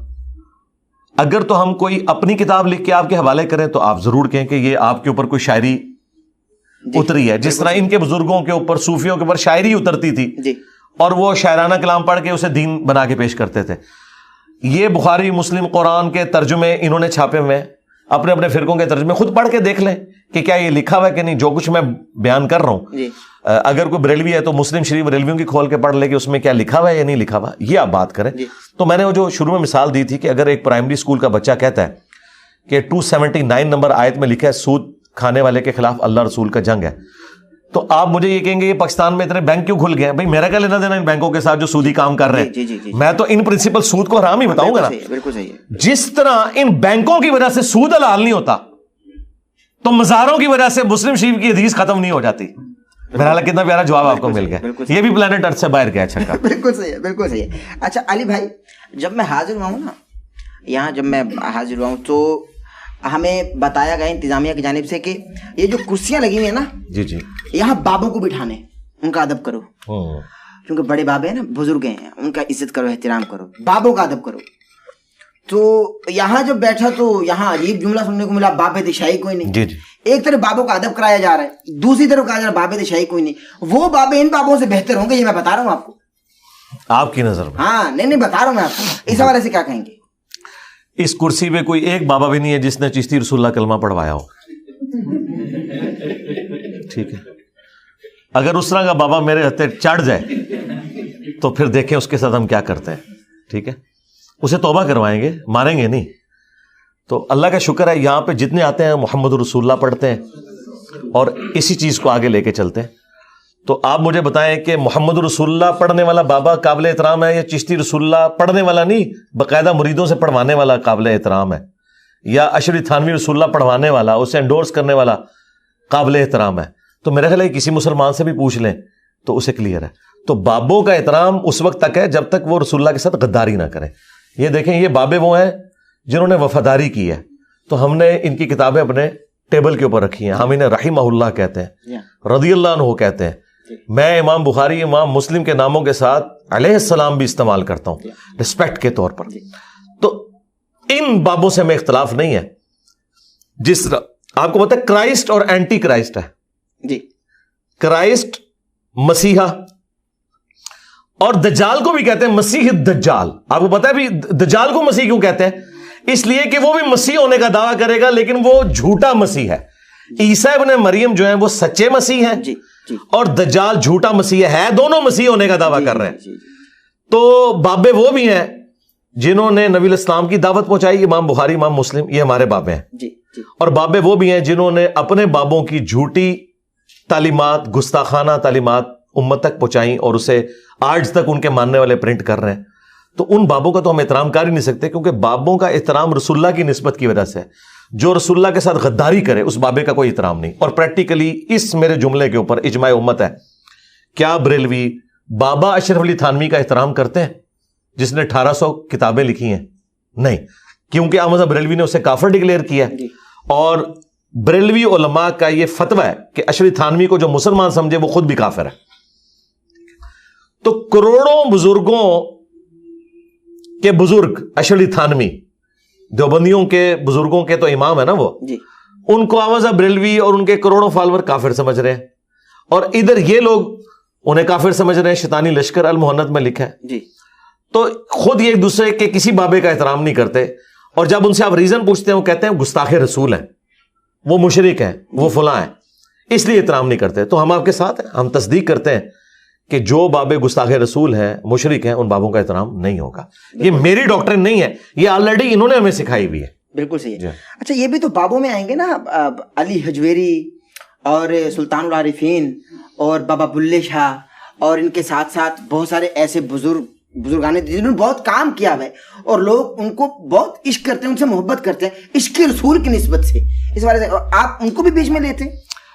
اگر تو ہم کوئی اپنی کتاب لکھ کے آپ کے حوالے کریں تو آپ ضرور کہیں کہ یہ آپ کے اوپر کوئی شاعری اتری ہے, جس طرح ان کے بزرگوں کے اوپر, صوفیوں کے اوپر شاعری اترتی تھی اور وہ شاعرانہ کلام پڑھ کے اسے دین بنا کے پیش کرتے تھے. یہ بخاری مسلم قرآن کے ترجمے انہوں نے چھاپے ہوئے ہیں, اپنے اپنے فرقوں کے ترجمے خود پڑھ کے دیکھ لیں کہ کیا یہ لکھا ہوا ہے کہ نہیں. جو کچھ میں بیان کر رہا ہوں, اگر کوئی بریلوی ہے تو مسلم شریف بریلویوں کی کھول کے پڑھ لے کہ اس میں کیا لکھا ہوا ہے یا نہیں لکھا ہوا, یہ آپ بات کریں. تو میں نے وہ جو شروع میں مثال دی تھی کہ اگر ایک پرائمری اسکول کا بچہ کہتا ہے کہ 279 نمبر آیت میں لکھا ہے سود کھانے والے کے خلاف اللہ رسول کا جنگ ہے, تو آپ مجھے یہ کہیں گے یہ پاکستان میں اتنے بینک کیوں کھل گئے ہیں؟ بھائی میرا کیا لینا دینا ان بینکوں کے ساتھ جو سودی کام کر رہے ہیں. میں تو ان پرنسپل سود کو حرام ہی بتاؤں گا نا. بالکل صحیح. جس طرح ان بینکوں کی وجہ سے سود حلال نہیں ہوتا, تو مزاروں کی وجہ سے مسلم شریف کی حدیث ختم نہیں ہو جاتی. بہرحال کتنا پیارا جواب آپ کو مل گیا, یہ بھی پلانٹ ارتھ سے باہر گیا. اچھا, بالکل صحیح ہے, بالکل صحیح ہے. اچھا علی بھائی, جب میں حاضر ہوا ہوں نا یہاں, جب میں حاضر ہوا ہوں تو ہمیں بتایا گیا انتظامیہ کی جانب سے کہ یہ جو کرسیاں لگی ہوئی ہیں نا, جی یہاں بابوں کو بٹھانے, ان کا ادب کرو, کیونکہ بڑے بابے ہیں نا, بزرگ ہیں, ان کا عزت کرو, احترام کرو, بابوں کا ادب کرو. تو یہاں جب بیٹھا تو یہاں عجیب جملہ سننے کو ملا, بابے دشائی کوئی نہیں. ایک طرف بابوں کا ادب کرایا جا رہا ہے, دوسری طرف کہا جا رہا ہے بابے دشائی کوئی نہیں. وہ بابے ان بابوں سے بہتر ہوں گے, یہ میں بتا رہا ہوں آپ کو, آپ کی نظر میں. ہاں نہیں بتا رہا ہوں میں آپ کو. اس حوالے سے کیا کہیں گے؟ اس کرسی پہ کوئی ایک بابا بھی نہیں ہے جس نے چشتی رسول اللہ کلمہ پڑھوایا ہو. ٹھیک ہے, اگر اس طرح کا بابا میرے ہتھے چڑھ جائے تو پھر دیکھیں اس کے ساتھ ہم کیا کرتے ہیں. ٹھیک ہے, اسے توبہ کروائیں گے, ماریں گے نہیں. تو اللہ کا شکر ہے یہاں پہ جتنے آتے ہیں محمد رسول اللہ پڑھتے ہیں اور اسی چیز کو آگے لے کے چلتے ہیں. تو آپ مجھے بتائیں کہ محمد رسول اللہ پڑھنے والا بابا قابل احترام ہے یا چشتی رسول اللہ پڑھنے والا نہیں باقاعدہ مریدوں سے پڑھوانے والا قابل احترام ہے, یا اشرف تھانوی رسول اللہ پڑھوانے والا, اسے انڈورس کرنے والا قابل احترام ہے؟ تو میرا خیال ہے کسی مسلمان سے بھی پوچھ لیں تو اسے کلیئر ہے. تو بابوں کا احترام اس وقت تک ہے جب تک وہ رسول اللہ کے ساتھ غداری نہ کریں. یہ دیکھیں, یہ بابے وہ ہیں جنہوں نے وفاداری کی ہے, تو ہم نے ان کی کتابیں اپنے ٹیبل کے اوپر رکھی ہیں. ہم انہیں رحمہ اللہ کہتے ہیں, رضی اللہ عنہ کہتے ہیں. میں امام بخاری, امام مسلم کے ناموں کے ساتھ علیہ السلام بھی استعمال کرتا ہوں رسپیکٹ کے طور پر. تو ان بابوں سے ہمیں اختلاف نہیں ہے. جس طرح آپ کو پتا ہے کرائسٹ اور اینٹی کرائسٹ ہے. جی, کرائسٹ مسیحا, اور دجال کو بھی کہتے ہیں مسیح دجال. آپ کو پتا ہے بھی دجال کو مسیح کیوں کہتے ہیں؟ اس لیے کہ وہ بھی مسیح ہونے کا دعویٰ کرے گا لیکن وہ جھوٹا مسیح ہے. عیسیٰ ابن مریم جو ہیں وہ سچے مسیح ہیں, اور دجال جھوٹا مسیح ہے. دونوں مسیح ہونے کا دعویٰ کر رہے ہیں. تو بابے وہ بھی ہیں جنہوں نے نبی الاسلام کی دعوت پہنچائی, امام بخاری, امام مسلم, یہ ہمارے بابے ہیں. اور بابے وہ بھی ہیں جنہوں نے اپنے بابوں کی جھوٹی تعلیمات, گستاخانہ تعلیمات امت تک پہنچائیں اور اسے آج تک ان کے ماننے والے پرنٹ کر رہے ہیں. تو ان بابوں کا تو ہم احترام کر ہی نہیں سکتے, کیونکہ بابوں کا احترام رسول اللہ کی نسبت کی وجہ سے. جو رسول اللہ کے ساتھ غداری کرے اس بابے کا کوئی احترام نہیں. اور پریکٹیکلی اس میرے جملے کے اوپر اجماع امت ہے. کیا بریلوی بابا اشرف علی تھانوی کا احترام کرتے ہیں جس نے 1800 کتابیں لکھی ہیں؟ نہیں, کیونکہ احمد بریلوی نے اسے کافر ڈکلیئر کیا. اور بریلوی علماء کا یہ فتویٰ ہے کہ اشرف تھانوی کو جو مسلمان سمجھے وہ خود بھی کافر ہے. تو کروڑوں بزرگوں کے بزرگ اشلی تھانوی دیوبندیوں کے بزرگوں کے تو امام ہے نا وہ جی، ان کو احمد بریلوی اور ان کے کروڑوں فالوور کافر سمجھ رہے ہیں، اور ادھر یہ لوگ انہیں کافر سمجھ رہے ہیں. شیطانی لشکر المہند میں لکھا ہے. جی، تو خود یہ ایک دوسرے کے کسی بابے کا احترام نہیں کرتے، اور جب ان سے آپ ریزن پوچھتے ہیں وہ کہتے ہیں گستاخ رسول ہیں، وہ مشرک ہیں، وہ فلاں ہیں، اس لیے احترام نہیں کرتے. تو ہم آپ کے ساتھ ہیں، ہم تصدیق کرتے ہیں کہ جو بابے گستاخ رسول ہیں، مشرک ہیں، ان بابوں کا احترام نہیں ہوگا. یہ میری ڈاکٹرن نہیں ہے، یہ آلریڈی انہوں نے ہمیں سکھائی ہوئی ہے. بالکل صحیح ہے. اچھا، یہ بھی تو بابوں میں آئیں گے نا، علی حجویری اور سلطان العارفین اور بابا بلے شاہ، اور ان کے ساتھ ساتھ بہت سارے ایسے بزرگان جنہوں نے بہت کام کیا ہے، اور لوگ ان کو بہت عشق کرتے ہیں، ان سے محبت کرتے ہیں عشق رسول کی نسبت سے. اس والے سے آپ ان کو بھی بیچ میں لیتے ہیں،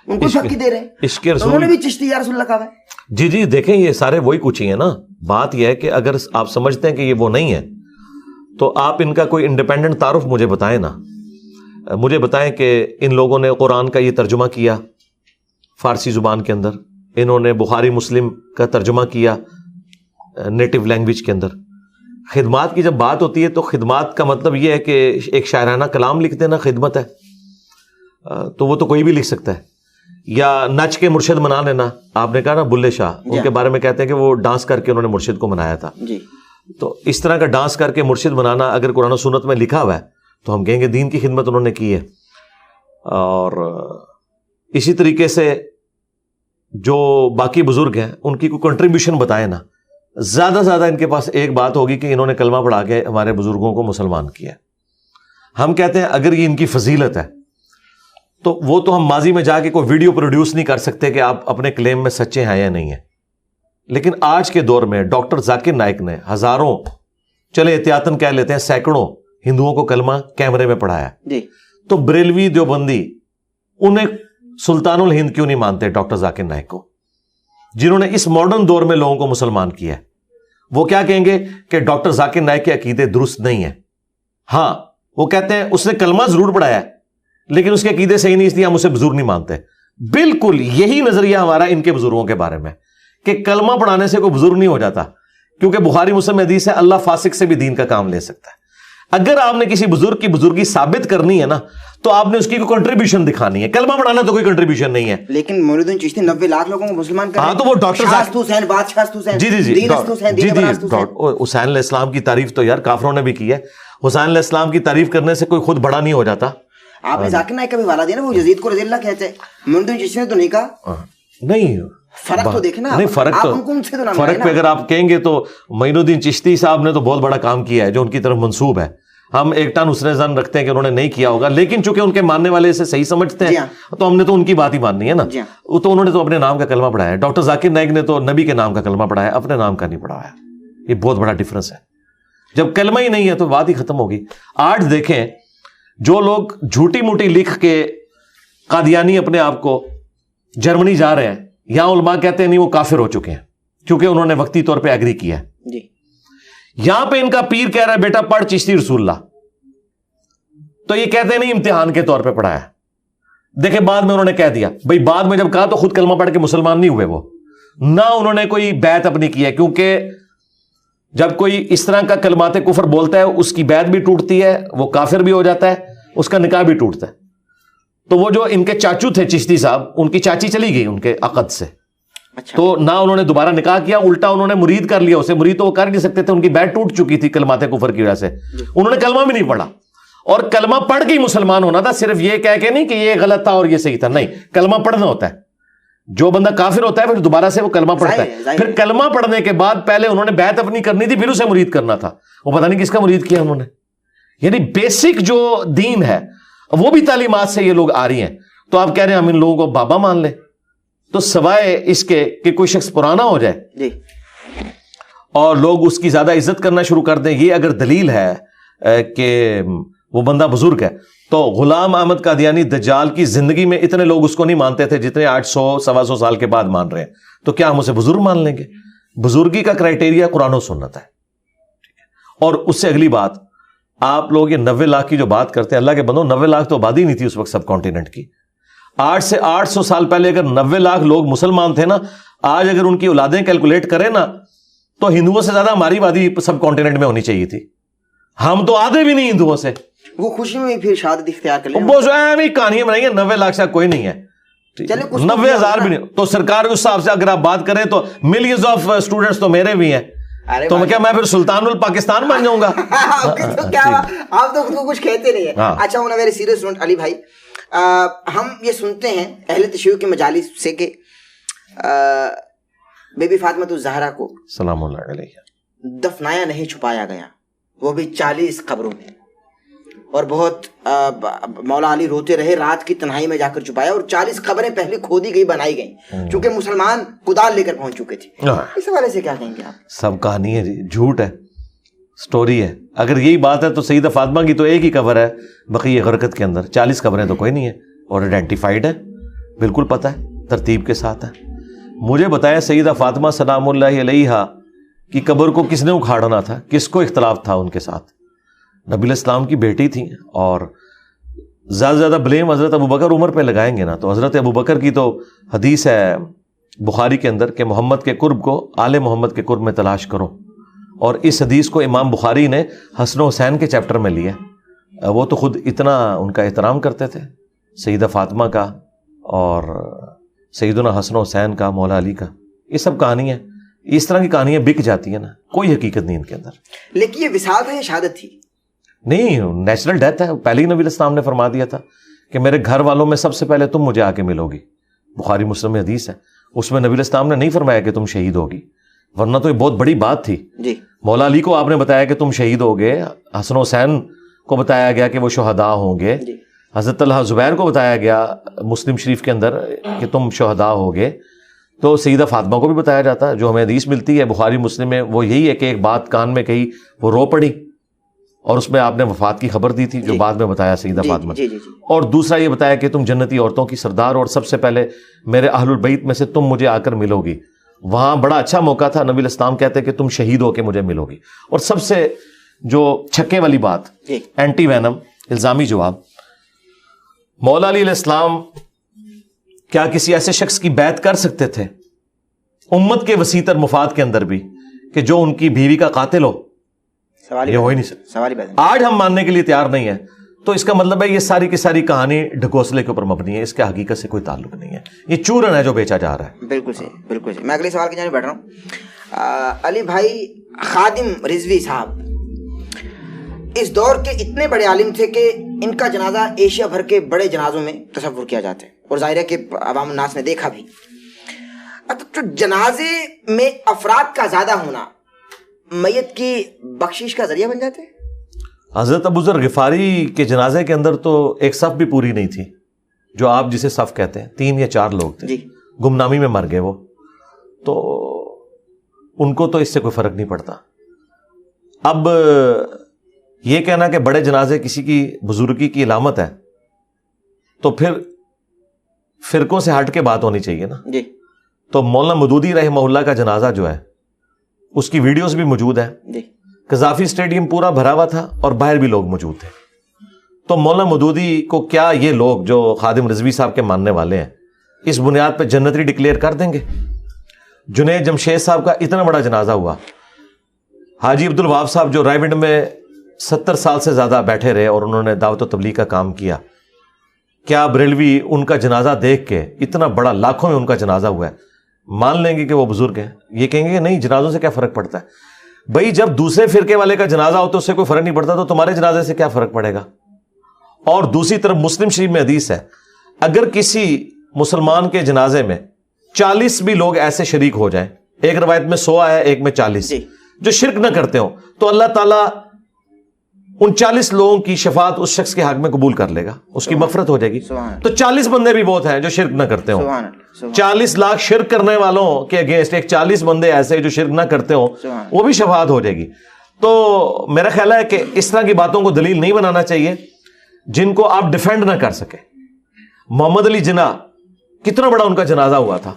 ان کو پھکی دے رہے ہیں. عشق رسول انہوں نے بھی چشتی یا رسول اللہ کہا ہے. جی جی، دیکھیں یہ سارے وہی کچھ ہی ہیں نا. بات یہ ہے کہ اگر آپ سمجھتے ہیں کہ یہ وہ نہیں ہے تو آپ ان کا کوئی انڈیپینڈنٹ تعارف مجھے بتائیں نا. مجھے بتائیں کہ ان لوگوں نے قرآن کا یہ ترجمہ کیا فارسی زبان کے اندر، انہوں نے بخاری مسلم کا ترجمہ کیا نیٹو لینگویج کے اندر. خدمات کی جب بات ہوتی ہے تو خدمات کا مطلب یہ ہے کہ ایک شاعرانہ کلام لکھ دینا خدمت ہے، تو وہ تو کوئی بھی لکھ سکتا ہے. یا نچ کے مرشد منا لینا. آپ نے کہا نا بلے شاہ، ان کے بارے میں کہتے ہیں کہ وہ ڈانس کر کے انہوں نے مرشد کو منایا تھا. جی، تو اس طرح کا ڈانس کر کے مرشد منانا اگر قرآن و سنت میں لکھا ہوا ہے تو ہم کہیں گے دین کی خدمت انہوں نے کی ہے. اور اسی طریقے سے جو باقی بزرگ ہیں ان کی کوئی کنٹریبیوشن بتائیں نا. زیادہ سے زیادہ ان کے پاس ایک بات ہوگی کہ انہوں نے کلمہ پڑھا کے ہمارے بزرگوں کو مسلمان کیا. ہم کہتے ہیں اگر یہ ان کی فضیلت ہے تو وہ تو ہم ماضی میں جا کے کوئی ویڈیو پروڈیوس نہیں کر سکتے کہ آپ اپنے کلیم میں سچے ہیں یا نہیں ہیں. لیکن آج کے دور میں ڈاکٹر ذاکر نائک نے ہزاروں، چلے احتیاطاً کہہ لیتے ہیں سینکڑوں ہندوؤں کو کلمہ کیمرے میں پڑھایا. جی، تو بریلوی دیوبندی انہیں سلطان الہند کیوں نہیں مانتے ڈاکٹر ذاکر نائک کو، جنہوں نے اس ماڈرن دور میں لوگوں کو مسلمان کیا ہے؟ وہ کیا کہیں گے کہ ڈاکٹر ذاکر نائک کے عقیدے درست نہیں ہیں. ہاں، وہ کہتے ہیں اس نے کلمہ ضرور پڑھایا ہے لیکن اس کے عقیدے صحیح نہیں، اس لیے ہم اسے بزرگ نہیں مانتے. بالکل یہی نظریہ ہمارا ان کے بزرگوں کے بارے میں کہ کلمہ پڑھانے سے کوئی بزرگ نہیں ہو جاتا، کیونکہ بخاری مسلم حدیث ہے اللہ فاسق سے بھی دین کا کام لے سکتا ہے. اگر آپ نے کسی بزرگ کی بزرگی ثابت کرنی ہے نا تو آپ نے اس کی کوئی کنٹریبیوشن دکھانی ہے. کلمہ پڑھانا تو کوئی کنٹریبیوشن نہیں ہے. لیکن مولود الدین چشتی 90 لاکھ لوگوں کو مسلمان کر رہے ہیں. ہاں تو وہ ڈاکٹر حسین بادشاہ حسین، جی حسین علیہ السلام کی تعریف تو یار کافروں نے بھی کی ہے. حسین علیہ السلام کی تعریف کرنے سے کوئی خود بڑا نہیں ہو جاتا. آپ نے ذاکر نائک کا بھی والا دیا نا، وہ یزید کو رضی اللہ کہتے ہیں، مولود الدین چشتی نے تو نہیں کہا. نہیں، فرق تو دیکھنا. نہیں، فرق پہ اگر آپ کہیں گے تو معین الدین چشتی صاحب نے تو بہت بڑا کام کیا ہے جو ان کی طرف منسوب ہے. ہم ایک ٹن حسن ظن رکھتے ہیں کہ انہوں نے نہیں کیا ہوگا، لیکن چونکہ ان کے ماننے والے اسے صحیح سمجھتے ہیں تو ہم نے تو ان کی بات ہی ماننی ہے نا. تو انہوں نے تو اپنے نام کا کلمہ پڑھایا. ڈاکٹر ذاکر نائک نے تو نبی کے نام کا کلمہ پڑھایا، اپنے نام کا نہیں پڑھایا. یہ بہت بڑا ڈفرنس ہے. جب کلمہ ہی نہیں ہے تو بات ہی ختم ہوگی. آج دیکھیں جو لوگ جھوٹی موٹی لکھ کے قادیانی اپنے آپ کو جرمنی جا رہے ہیں، یہاں علماء کہتے ہیں نہیں وہ کافر ہو چکے ہیں کیونکہ انہوں نے وقتی طور پہ ایگری کیا ہے. جی، یہاں پہ ان کا پیر کہہ رہا ہے بیٹا پڑھ چشتی رسول اللہ، تو یہ کہتے ہیں نہیں امتحان کے طور پہ پڑھایا. دیکھیں بعد میں انہوں نے کہہ دیا، بھائی بعد میں جب کہا تو خود کلمہ پڑھ کے مسلمان نہیں ہوئے وہ، نہ انہوں نے کوئی بیعت اپنی کی ہے، کیونکہ جب کوئی اس طرح کا کلمات کفر بولتا ہے اس کی بیعت بھی ٹوٹتی ہے، وہ کافر بھی ہو جاتا ہے، اس کا نکاح بھی ٹوٹتا ہے. تو وہ جو ان کے چاچو تھے چشتی صاحب، ان کی چاچی چلی گئی ان کے عقد سے. تو نہ انہوں نے دوبارہ نکاح کیا، الٹا انہوں نے مرید کر لیا اسے. مرید تو وہ کر نہیں سکتے تھے، ان کی بیعت ٹوٹ چکی تھی کلمات کفر کی وجہ سے. انہوں نے کلمہ بھی نہیں پڑھا، اور کلمہ پڑھ کے ہی مسلمان ہونا تھا، صرف یہ کہہ کے نہیں کہ یہ غلط تھا اور یہ صحیح تھا. نہیں، کلمہ پڑھنا ہوتا ہے. جو بندہ کافر ہوتا ہے پھر دوبارہ سے وہ کلمہ پڑھتا ہے. پھر کلمہ پڑھنے کے بعد پہلے انہوں نے بیعت اپنی کرنی تھی، پھر اسے مرید کرنا تھا. وہ پتہ نہیں کس کا مرید کیا انہوں نے. یعنی بیسک جو دین ہے وہ بھی تعلیمات سے یہ لوگ آ رہی ہیں. تو آپ کہہ رہے ہیں ہم ان لوگوں کو بابا مان لیں، تو سوائے اس کے کہ کوئی شخص پرانا ہو جائے جی اور لوگ اس کی زیادہ عزت کرنا شروع کر دیں، یہ اگر دلیل ہے کہ وہ بندہ بزرگ ہے، تو غلام احمد قادیانی دجال کی زندگی میں اتنے لوگ اس کو نہیں مانتے تھے جتنے 800-125 سال کے بعد مان رہے ہیں. تو کیا ہم اسے بزرگ مان لیں گے؟ بزرگی کا کرائٹیریا قرآن و سنت ہے. اور اس سے اگلی بات، آپ لوگ یہ 90 لاکھ کی جو بات کرتے ہیں، اللہ کے بندو 90 لاکھ تو آبادی نہیں تھی اس وقت سب کانٹیننٹ کی. 8 سے 800 سال پہلے اگر 90 لاکھ لوگ مسلمان تھے نا، آج اگر ان کی اولادیں کیلکولیٹ کریں نا تو ہندوؤں سے زیادہ ہماری آبادی سب کانٹیننٹ میں ہونی چاہیے تھی. ہم تو آدھے بھی نہیں ہندوؤں سے. وہ خوشی میں پھر شہادت اختیار کر لیں. وہ کہانیاں بنائی ہیں. 90 لاکھ سے کوئی نہیں ہے, 90,000 بھی نہیں. تو سرکار اس حساب سے اگر آپ بات کریں تو ملینز آف اسٹوڈنٹس تو میرے بھی ہیں. تو میں کیا میں پھر سلطان الپاکستان بن جاؤں گا؟ آپ تو خود کو کچھ کہتے نہیں ہیں. اچھا ہونا ویری سیریس نوٹ علی بھائی, ہم یہ سنتے ہیں اہل تشیع کے مجالس سے کہ بی بی فاطمہ الزہرا کو سلام اللہ علیہ دفنایا نہیں, چھپایا گیا, وہ بھی 40 قبروں میں, اور بہت مولا علی روتے رہے, رات کی تنہائی میں جا کر چھپایا, اور 40 قبریں پہلے کھودی گئی, بنائی گئیں, چونکہ مسلمان کدال لے کر پہنچ چکے تھے. اس حوالے سے کیا کہیں گے آپ؟ سب کہانی ہے جی, جھوٹ ہے, سٹوری ہے. اگر یہی بات ہے تو سیدہ فاطمہ کی تو ایک ہی قبر ہے بقیع غرقت کے اندر, 40 قبریں تو کوئی نہیں ہے, اور آئیڈینٹیفائڈ ہے, بالکل پتہ ہے, ترتیب کے ساتھ ہے. مجھے بتایا سیدہ فاطمہ سلام اللہ علیہا کی قبر کو کس نے اکھاڑنا تھا, کس کو اختلاف تھا ان کے ساتھ؟ نبی علیہ السلام کی بیٹی تھیں, اور زیادہ سے زیادہ بلیم حضرت ابوبکر عمر پہ لگائیں گے نا, تو حضرت ابوبکر کی تو حدیث ہے بخاری کے اندر کہ محمد کے قرب کو آل محمد کے قرب میں تلاش کرو, اور اس حدیث کو امام بخاری نے حسن و حسین کے چیپٹر میں لیا. وہ تو خود اتنا ان کا احترام کرتے تھے سیدہ فاطمہ کا, اور سیدنا حسن و حسین کا, مولا علی کا. یہ سب کہانی ہے, اس طرح کی کہانیاں بک جاتی ہیں نا, کوئی حقیقت نہیں ان کے اندر. لیکن یہ وصال ہے, شہادت تھی نہیں, نیچرل ڈیتھ ہے. پہلے ہی نبی علیہ السلام نے فرما دیا تھا کہ میرے گھر والوں میں سب سے پہلے تم مجھے آ کے ملو گی. بخاری مسلم میں حدیث ہے, اس میں نبی علیہ السلام نے نہیں فرمایا کہ تم شہید ہوگی, ورنہ تو یہ بہت بڑی بات تھی جی. مولا علی کو آپ نے بتایا کہ تم شہید ہوگے, حسن و حسین کو بتایا گیا کہ وہ شہداء ہوں گے, حضرت طلحہ زبیر کو بتایا گیا مسلم شریف کے اندر کہ تم شہداء ہوگے, تو سیدہ فاطمہ کو بھی بتایا جاتا. جو ہمیں حدیث ملتی ہے بخاری مسلم میں وہ یہی ہے کہ ایک بات کان میں کہی, وہ رو پڑی, اور اس میں آپ نے وفات کی خبر دی تھی جو بعد میں بتایا سیدہ فاطمہ. اور دوسرا یہ بتایا کہ تم جنتی عورتوں کی سردار, اور سب سے پہلے میرے اہل البیت میں سے تم مجھے آ کر ملو گی. وہاں بڑا اچھا موقع تھا, نبی علیہ السلام کہتے کہ تم شہید ہو کے مجھے ملو گی. اور سب سے جو چھکے والی بات, اینٹی وینم, الزامی جواب, مولا علی علیہ السلام کیا کسی ایسے شخص کی بیعت کر سکتے تھے امت کے وسیع تر مفاد کے اندر بھی کہ جو ان کی بیوی کا قاتل ہو؟ یہ ہو ہی نہیں سکتا. آج ہم ماننے کے لیے تیار نہیں ہے, تو اس کا مطلب ہے یہ ساری کی ساری کہانی ڈھکوسلے کے اوپر مبنی ہے, اس کے حقیقت سے کوئی تعلق نہیں ہے, یہ چورن ہے جو بیچا جا رہا ہے. بالکل صحیح, بالکل صحیح. میں اگلے سوال کی جانب بیٹھ رہا ہوں. علی بھائی, خادم رضوی صاحب اس دور کے اتنے بڑے عالم تھے کہ ان کا جنازہ ایشیا بھر کے بڑے جنازوں میں تصور کیا جاتا ہے, اور ظاہر ہے کہ عوام الناس نے دیکھا بھی. تو جنازے میں افراد کا زیادہ ہونا میت کی بخشش کا ذریعہ بن جاتے ہیں. حضرت ابو ذر غفاری کے جنازے کے اندر تو ایک صف بھی پوری نہیں تھی, جو آپ جسے صف کہتے ہیں, 3 یا 4 لوگ تھے, گمنامی میں مر گئے وہ, تو ان کو تو اس سے کوئی فرق نہیں پڑتا. اب یہ کہنا کہ بڑے جنازے کسی کی بزرگی کی علامت ہے, تو پھر فرقوں سے ہٹ کے بات ہونی چاہیے نا. تو مولانا مودودی رحمہ اللہ کا جنازہ جو ہے اس کی ویڈیوز بھی موجود ہیں. قذافی اسٹیڈیم پورا بھرا ہوا تھا اور باہر بھی لوگ موجود تھے. تو مولانا مودودی کو کیا یہ لوگ جو خادم رضوی صاحب کے ماننے والے ہیں اس بنیاد پہ جنتی ڈکلیئر کر دیں گے؟ جنید جمشید صاحب کا اتنا بڑا جنازہ ہوا, حاجی عبد الوہاب صاحب جو رائے ونڈ میں 70 سال سے زیادہ بیٹھے رہے اور انہوں نے دعوت و تبلیغ کا کام کیا, کیا بریلوی ان کا جنازہ دیکھ کے, اتنا بڑا لاکھوں میں ان کا جنازہ ہوا ہے, مان لیں گے کہ وہ بزرگ ہیں؟ یہ کہیں گے کہ نہیں جنازوں سے کیا فرق پڑتا ہے. بھائی جب دوسرے فرقے والے کا جنازہ ہو تو اس سے کوئی فرق نہیں پڑتا, تو تمہارے جنازے سے کیا فرق پڑے گا؟ اور دوسری طرف مسلم شریف میں حدیث ہے, اگر کسی مسلمان کے جنازے میں 40 بھی لوگ ایسے شریک ہو جائیں, ایک روایت میں 100 ہے, ایک میں 40, جو شرک نہ کرتے ہوں, تو اللہ تعالیٰ ان 40 لوگوں کی شفاعت اس شخص کے حق میں قبول کر لے گا, اس کی مغفرت ہو جائے گی. تو 40 بندے بھی بہت ہیں جو شرک نہ کرتے ہوں. 40 لاکھ شرک کرنے والوں کے اگینسٹ ایک 40 بندے ایسے جو شرک نہ کرتے ہوں, وہ بھی شفاعت ہو جائے گی. تو میرا خیال ہے کہ اس طرح کی باتوں کو دلیل نہیں بنانا چاہیے جن کو آپ ڈیفینڈ نہ کر سکے. محمد علی جناح کتنا بڑا ان کا جنازہ ہوا تھا,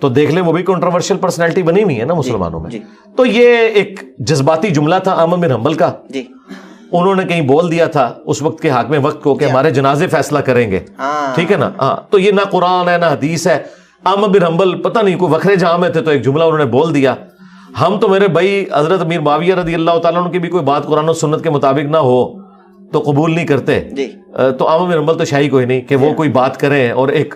تو دیکھ لیں وہ بھی کنٹروورشل پرسنالٹی بنی ہوئی ہے نا مسلمانوں میں. تو یہ ایک جذباتی جملہ تھا احمد بن حنبل کا, انہوں نے کہیں بول دیا تھا اس وقت کے حاکم وقت کو کہ ہمارے جنازے فیصلہ کریں گے, ٹھیک ہے نا. ہاں, تو یہ نہ قرآن ہے نہ حدیث ہے. احمد بن حنبل پتہ نہیں کوئی وکھرے جہاں میں تھے تو ایک جملہ انہوں نے بول دیا, ہم تو میرے بھائی حضرت امیر معاویہ رضی اللہ تعالیٰ عنہ کی بھی کوئی بات قرآن و سنت کے مطابق نہ ہو تو قبول نہیں کرتے. تو عام امبل تو شاہی کوئی نہیں کہ وہ کوئی بات کریں اور ایک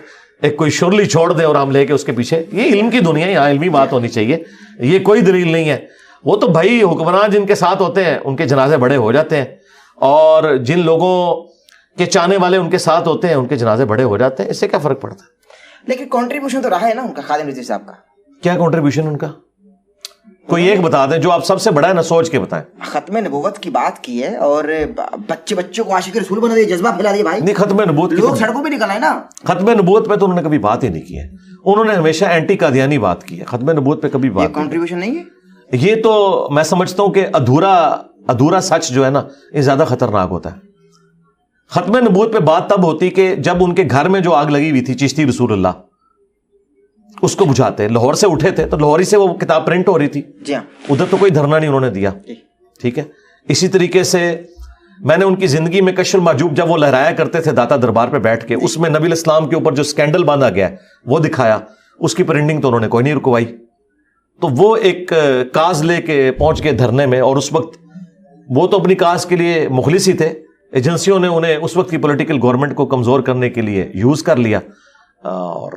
کوئی شرلی چھوڑ دیں اور ہم لے کے اس کے پیچھے. یہ علم کی دنیا ہے, یہاں علمی بات ہونی چاہیے, یہ کوئی دلیل نہیں ہے. وہ تو بھائی حکمران جن کے ساتھ ہوتے ہیں ان کے جنازے بڑے ہو جاتے ہیں, اور جن لوگوں کے چاہنے والے ان کے ساتھ ہوتے ہیں ان کے جنازے بڑے ہو جاتے ہیں. اس سے کیا فرق پڑتا ہے؟ لیکن کنٹریبیوشن تو رہا ہے نا ان کا, خادم رضوی صاحب کا. کیا کنٹریبیوشن ان کا؟ کوئی ایک بتا دیں جو آپ سب سے بڑا ہے نا, سوچ کے بتائیں. ختم نبوت کی بات کی ہے اور بچوں کو عاشق رسول بنا دیا, جذبہ پھیلا دیا بھائی. نہیں, ختم نبوت لوگ سڑکوں پہ نکل آئے نا. ختم نبوت پہ تو انہوں نے کبھی بات ہی نہیں کی ہے. انہوں نے ہمیشہ اینٹی قادیانی بات کی ہے, ختم نبوت پہ کبھی بات. یہ کنٹریبیوشن نہیں ہے. یہ تو میں سمجھتا ہوں کہ ادھورا سچ جو ہے نا یہ زیادہ خطرناک ہوتا ہے. ختم نبوت پہ بات تب ہوتی کہ جب ان کے گھر میں جو آگ لگی ہوئی تھی چشتی رسول اللہ, اس کو بجھاتے. لاہور سے اٹھے تھے تو لاہور ہی سے وہ کتاب پرنٹ ہو رہی تھی, ادھر تو کوئی دھرنا نہیں انہوں نے دیا. ٹھیک ہے, اسی طریقے سے میں نے ان کی زندگی میں کشف المحجوب جب وہ لہرایا کرتے تھے داتا دربار پہ بیٹھ کے, اس میں نبی الاسلام کے اوپر جو سکینڈل باندھا گیا وہ دکھایا, اس کی پرنٹنگ تو انہوں نے کوئی نہیں رکوائی. تو وہ ایک کاز لے کے پہنچ گئے دھرنے میں, اور اس وقت وہ تو اپنی کاز کے لیے مخلص ہی تھے, ایجنسیوں نے انہیں اس وقت کی پولیٹیکل گورنمنٹ کو کمزور کرنے کے لیے یوز کر لیا. اور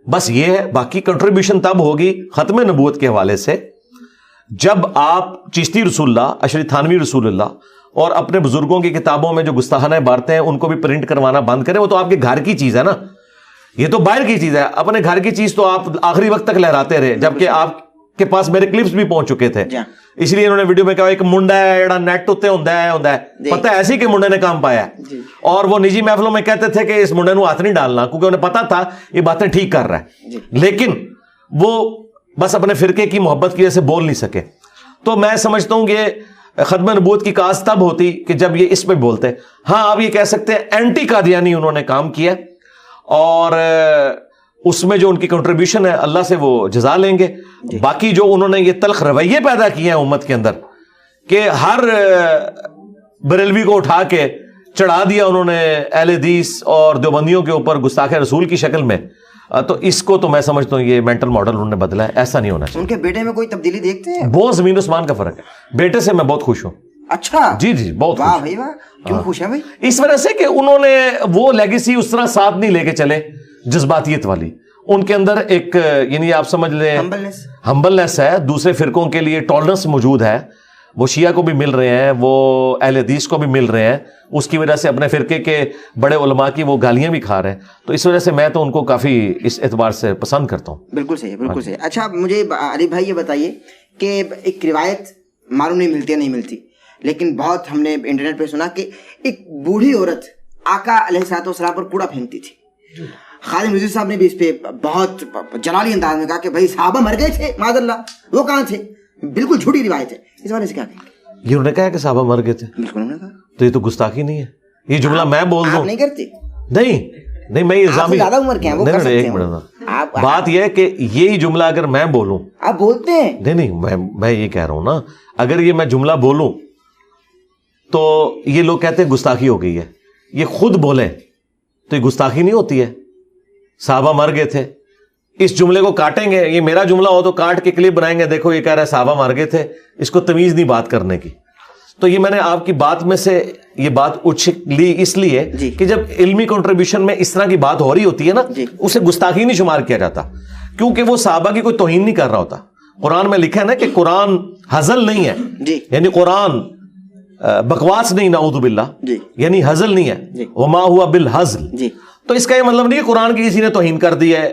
بس یہ ہے, باقی کنٹریبیوشن تب ہوگی ختم نبوت کے حوالے سے جب آپ چشتی رسول اللہ, اشری تھانوی رسول اللہ اور اپنے بزرگوں کی کتابوں میں جو گستاخانہ عبارتیں ہیں ان کو بھی پرنٹ کروانا بند کریں. وہ تو آپ کے گھر کی چیز ہے نا, یہ تو باہر کی چیز ہے. اپنے گھر کی چیز تو آپ آخری وقت تک لہراتے رہے, جبکہ آپ کے پاس میرے کلپس بھی پہنچ چکے تھے. اس لیے انہوں نے ویڈیو میں کہا ایک منڈا ہے جڑا نیٹ اتنے ہوندا ہے پتہ ہے ایسی کہ منڈے نے کام پایا ہے, اور وہ نجی محفلوں میں کہتے تھے کہ اس منڈے نو ہاتھ نہیں ڈالنا, کیونکہ انہیں پتا تھا یہ باتیں ٹھیک کر رہا ہے, لیکن وہ بس اپنے فرقے کی محبت کی وجہ سے بول نہیں سکے. تو میں سمجھتا ہوں کہ ختم نبوت کی کاز تب ہوتی کہ جب یہ اس پہ بولتے. ہاں آپ یہ کہہ سکتے ہیں اینٹی قادیانی انہوں نے کام کیا, اور اس میں جو ان کی کنٹریبیوشن ہے اللہ سے وہ جزا لیں گے. باقی جو انہوں نے یہ تلخ رویے پیدا کیے ہیں امت کے اندر کہ ہر بریلوی کو اٹھا کے چڑھا دیا انہوں نے اہل حدیث اور دیوبندیوں کے اوپر گستاخ رسول کی شکل میں, تو اس کو تو میں سمجھتا ہوں یہ مینٹل ماڈل انہوں نے بدلا ہے, ایسا نہیں ہونا چاہیے. ان کے بیٹے میں کوئی تبدیلی دیکھتے ہیں؟ بہت زمین آسمان کا فرق ہے. بیٹے سے میں بہت خوش ہوں. اچھا جی جی بہت واہ بھائی واہ. کیوں خوش ہیں بھائی؟ اس وجہ سے کہ انہوں نے وہ لیگیسی اس طرح ساتھ نہیں لے کے چلے جذباتیت والی. ان کے اندر ایک یعنی آپ سمجھ لیں ہمبلنس ہے, دوسرے فرقوں کے لیے ٹالرنس موجود ہے. وہ شیعہ کو بھی مل رہے ہیں, وہ اہل حدیث کو بھی مل رہے ہیں, اس کی وجہ سے اپنے فرقے کے بڑے علماء کی وہ گالیاں بھی کھا رہے ہیں. تو اس وجہ سے میں تو ان کو کافی اس اعتبار سے پسند کرتا ہوں. بالکل صحیح, بالکل صحیح. اچھا مجھے علی بھائی یہ بتائیے کہ ایک روایت معلوم نہیں ملتی ہے نہیں ملتی, لیکن بہت ہم نے انٹرنیٹ پہ سنا کہ ایک بوڑھی عورت آقا علیہ الصلوۃ والسلام پر کوڑا پھینکتی تھی. خادم رضوی صاحب نے بھی اس پہ بہت جلالی انداز میں کہا کہ بھائی صحابہ مر گئے تھے معاذ اللہ, وہ کہاں تھے؟ بالکل جھوٹی روایت ہے. اس بارے سے کیا کہیں گے؟ یہ انہوں نے کہا کہ صحابہ مر گئے تھے. بالکل انہوں نے کہا. تو یہ تو گستاخی نہیں ہے, یہ جملہ میں بول دوں. نہیں کرتے؟ نہیں میں الزامی زیادہ عمر کے ہیں وہ کر سکتے ہیں. بات یہ ہے کہ یہی جملہ اگر میں بولوں, آپ بولتے ہیں. نہیں میں یہ کہہ رہا ہوں نا, اگر یہ میں جملہ بولوں تو یہ لوگ کہتے ہیں گستاخی ہو گئی ہے. یہ خود بولیں تو یہ گستاخی نہیں ہوتی ہے. صحابہ مر گئے تھے, اس جملے کو کاٹیں گے, یہ میرا جملہ ہو تو کاٹ کے کلپ بنائیں گے, دیکھو یہ کہہ رہا ہے صحابہ مر گئے تھے, اس کو تمیز نہیں بات کرنے کی. تو یہ میں نے آپ کی بات میں سے یہ بات اچھ لی اس لیے کہ جب علمی کنٹریبیوشن میں اس طرح کی بات ہو رہی ہوتی ہے نا, اسے گستاخی نہیں شمار کیا جاتا, کیونکہ وہ صحابہ کی کوئی توہین نہیں کر رہا ہوتا. قرآن میں لکھا ہے نا کہ قرآن ہزل نہیں ہے, یعنی قرآن بکواس نہیں, نعوذ باللہ, یعنی ہزل نہیں ہے, وما ہوا بالہزل. تو اس کا یہ مطلب نہیں ہے قرآن کی کسی نے توہین کر دی ہے,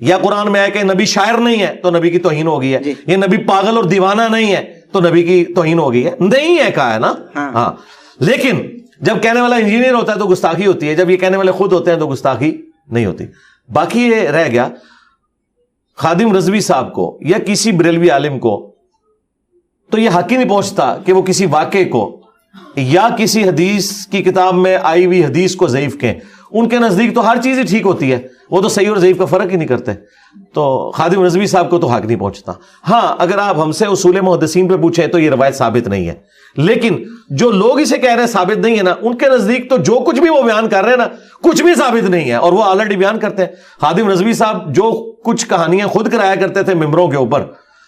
یا قرآن میں ہے کہ نبی شاعر نہیں ہے تو نبی کی توہین ہو گئی ہے, یہ نبی پاگل اور دیوانہ نہیں ہے تو نبی کی توہین ہو گئی ہے. نہیں ہے کہا ہے نا. ہاں, لیکن جب کہنے والا انجینئر ہوتا ہے تو گستاخی ہوتی ہے, جب یہ کہنے والے خود ہوتے ہیں تو گستاخی نہیں ہوتی. باقی یہ رہ گیا خادم رضوی صاحب کو یا کسی بریلوی عالم کو تو یہ حق ہی نہیں پہنچتا کہ وہ کسی واقعے کو یا کسی حدیث کی کتاب میں آئی ہوئی حدیث کو ضعیف کہیں. ان کے نزدیک تو ہر چیز ہی ٹھیک ہوتی ہے, وہ تو صحیح اور ضعیف کا فرق ہی نہیں کرتے. تو خادم رضوی صاحب کو تو حق نہیں پہنچتا. ہاں اگر آپ ہم سے اصول محدثین پہ پوچھیں تو یہ روایت ثابت نہیں ہے, لیکن جو لوگ اسے کہہ رہے ہیں ثابت نہیں ہے نا, ان کے نزدیک تو جو کچھ بھی وہ بیان کر رہے ہیں نا کچھ بھی ثابت نہیں ہے, اور وہ آلریڈی بیان کرتے ہیں. خادم رضوی صاحب جو کچھ کہانیاں خود کرایا کرتے تھے ممبروں کے اوپر,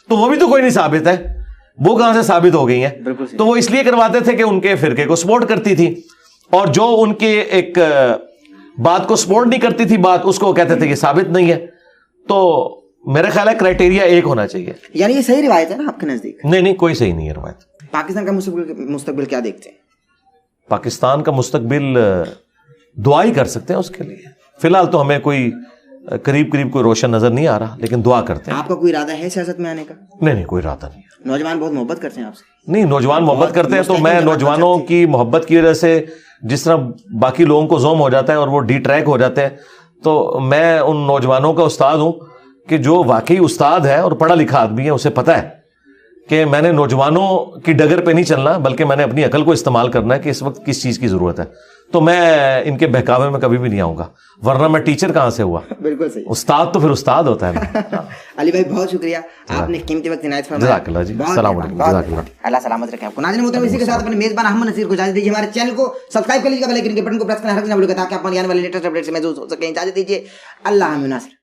تو وہ بھی تو کوئی نہیں ثابت ہے, وہ کہاں سے ثابت ہو گئی ہیں؟ تو وہ اس لیے کرواتے تھے کہ ان کے فرقے کو سپورٹ کرتی تھی, اور جو ان کے ایک بات کو سپورٹ نہیں کرتی تھی بات, اس کو کہتے تھے کہ ثابت نہیں ہے. تو میرا خیال ہے کرائٹیریا ایک ہونا چاہیے. یعنی یہ صحیح روایت ہے نا آپ کے نزدیک؟ نہیں, کوئی صحیح نہیں ہے روایت. پاکستان کا مستقبل کیا دیکھتے ہیں؟ پاکستان کا مستقبل دعا ہی کر سکتے ہیں اس کے لیے. فی الحال تو ہمیں کوئی قریب کوئی روشن نظر نہیں آ رہا, لیکن دعا کرتے ہیں. آپ کا کوئی ارادہ ہے سیاست میں آنے کا؟ نہیں, کوئی ارادہ نہیں ہے. نوجوان بہت محبت کرتے ہیں آپ سے. نہیں, نوجوان محبت کرتے ہیں تو میں نوجوانوں کی محبت کی وجہ سے جس طرح باقی لوگوں کو زوم ہو جاتا ہے اور وہ ڈی ٹریک ہو جاتے ہیں, تو میں ان نوجوانوں کا استاد ہوں کہ جو واقعی استاد ہے اور پڑھا لکھا آدمی ہے, اسے پتہ ہے کہ میں نے نوجوانوں کی ڈگر پہ نہیں چلنا, بلکہ میں نے اپنی عقل کو استعمال کرنا ہے کہ اس وقت کس چیز کی ضرورت ہے. تو میں ان کے بہکاوے میں کبھی بھی نہیں آؤں گا, ورنہ میں ٹیچر کہاں سے ہوا؟ بالکل صحیح, استاد تو پھر استاد ہوتا ہے نا. علی بھائی بہت شکریہ, آپ نے قیمتی وقت عنایت فرمایا. جزاک اللہ جی, السلام علیکم. جزاک اللہ, اللہ سلامت رکھے آپ کو. ناظرین محترم, اسی کے ساتھ اپنے میزبان احمد نصیر کو اجازت دیجیے. ہمارے چینل کو سبسکرائب کر لیجیے, بیل آئکن کے بٹن کو پریس کرنا ہر نہ بھولیں تاکہ آپ آنے والے لیٹسٹ اپڈیٹ سے محظوظ ہو سکیں. اجازت دیجیے, اللہ حافظ.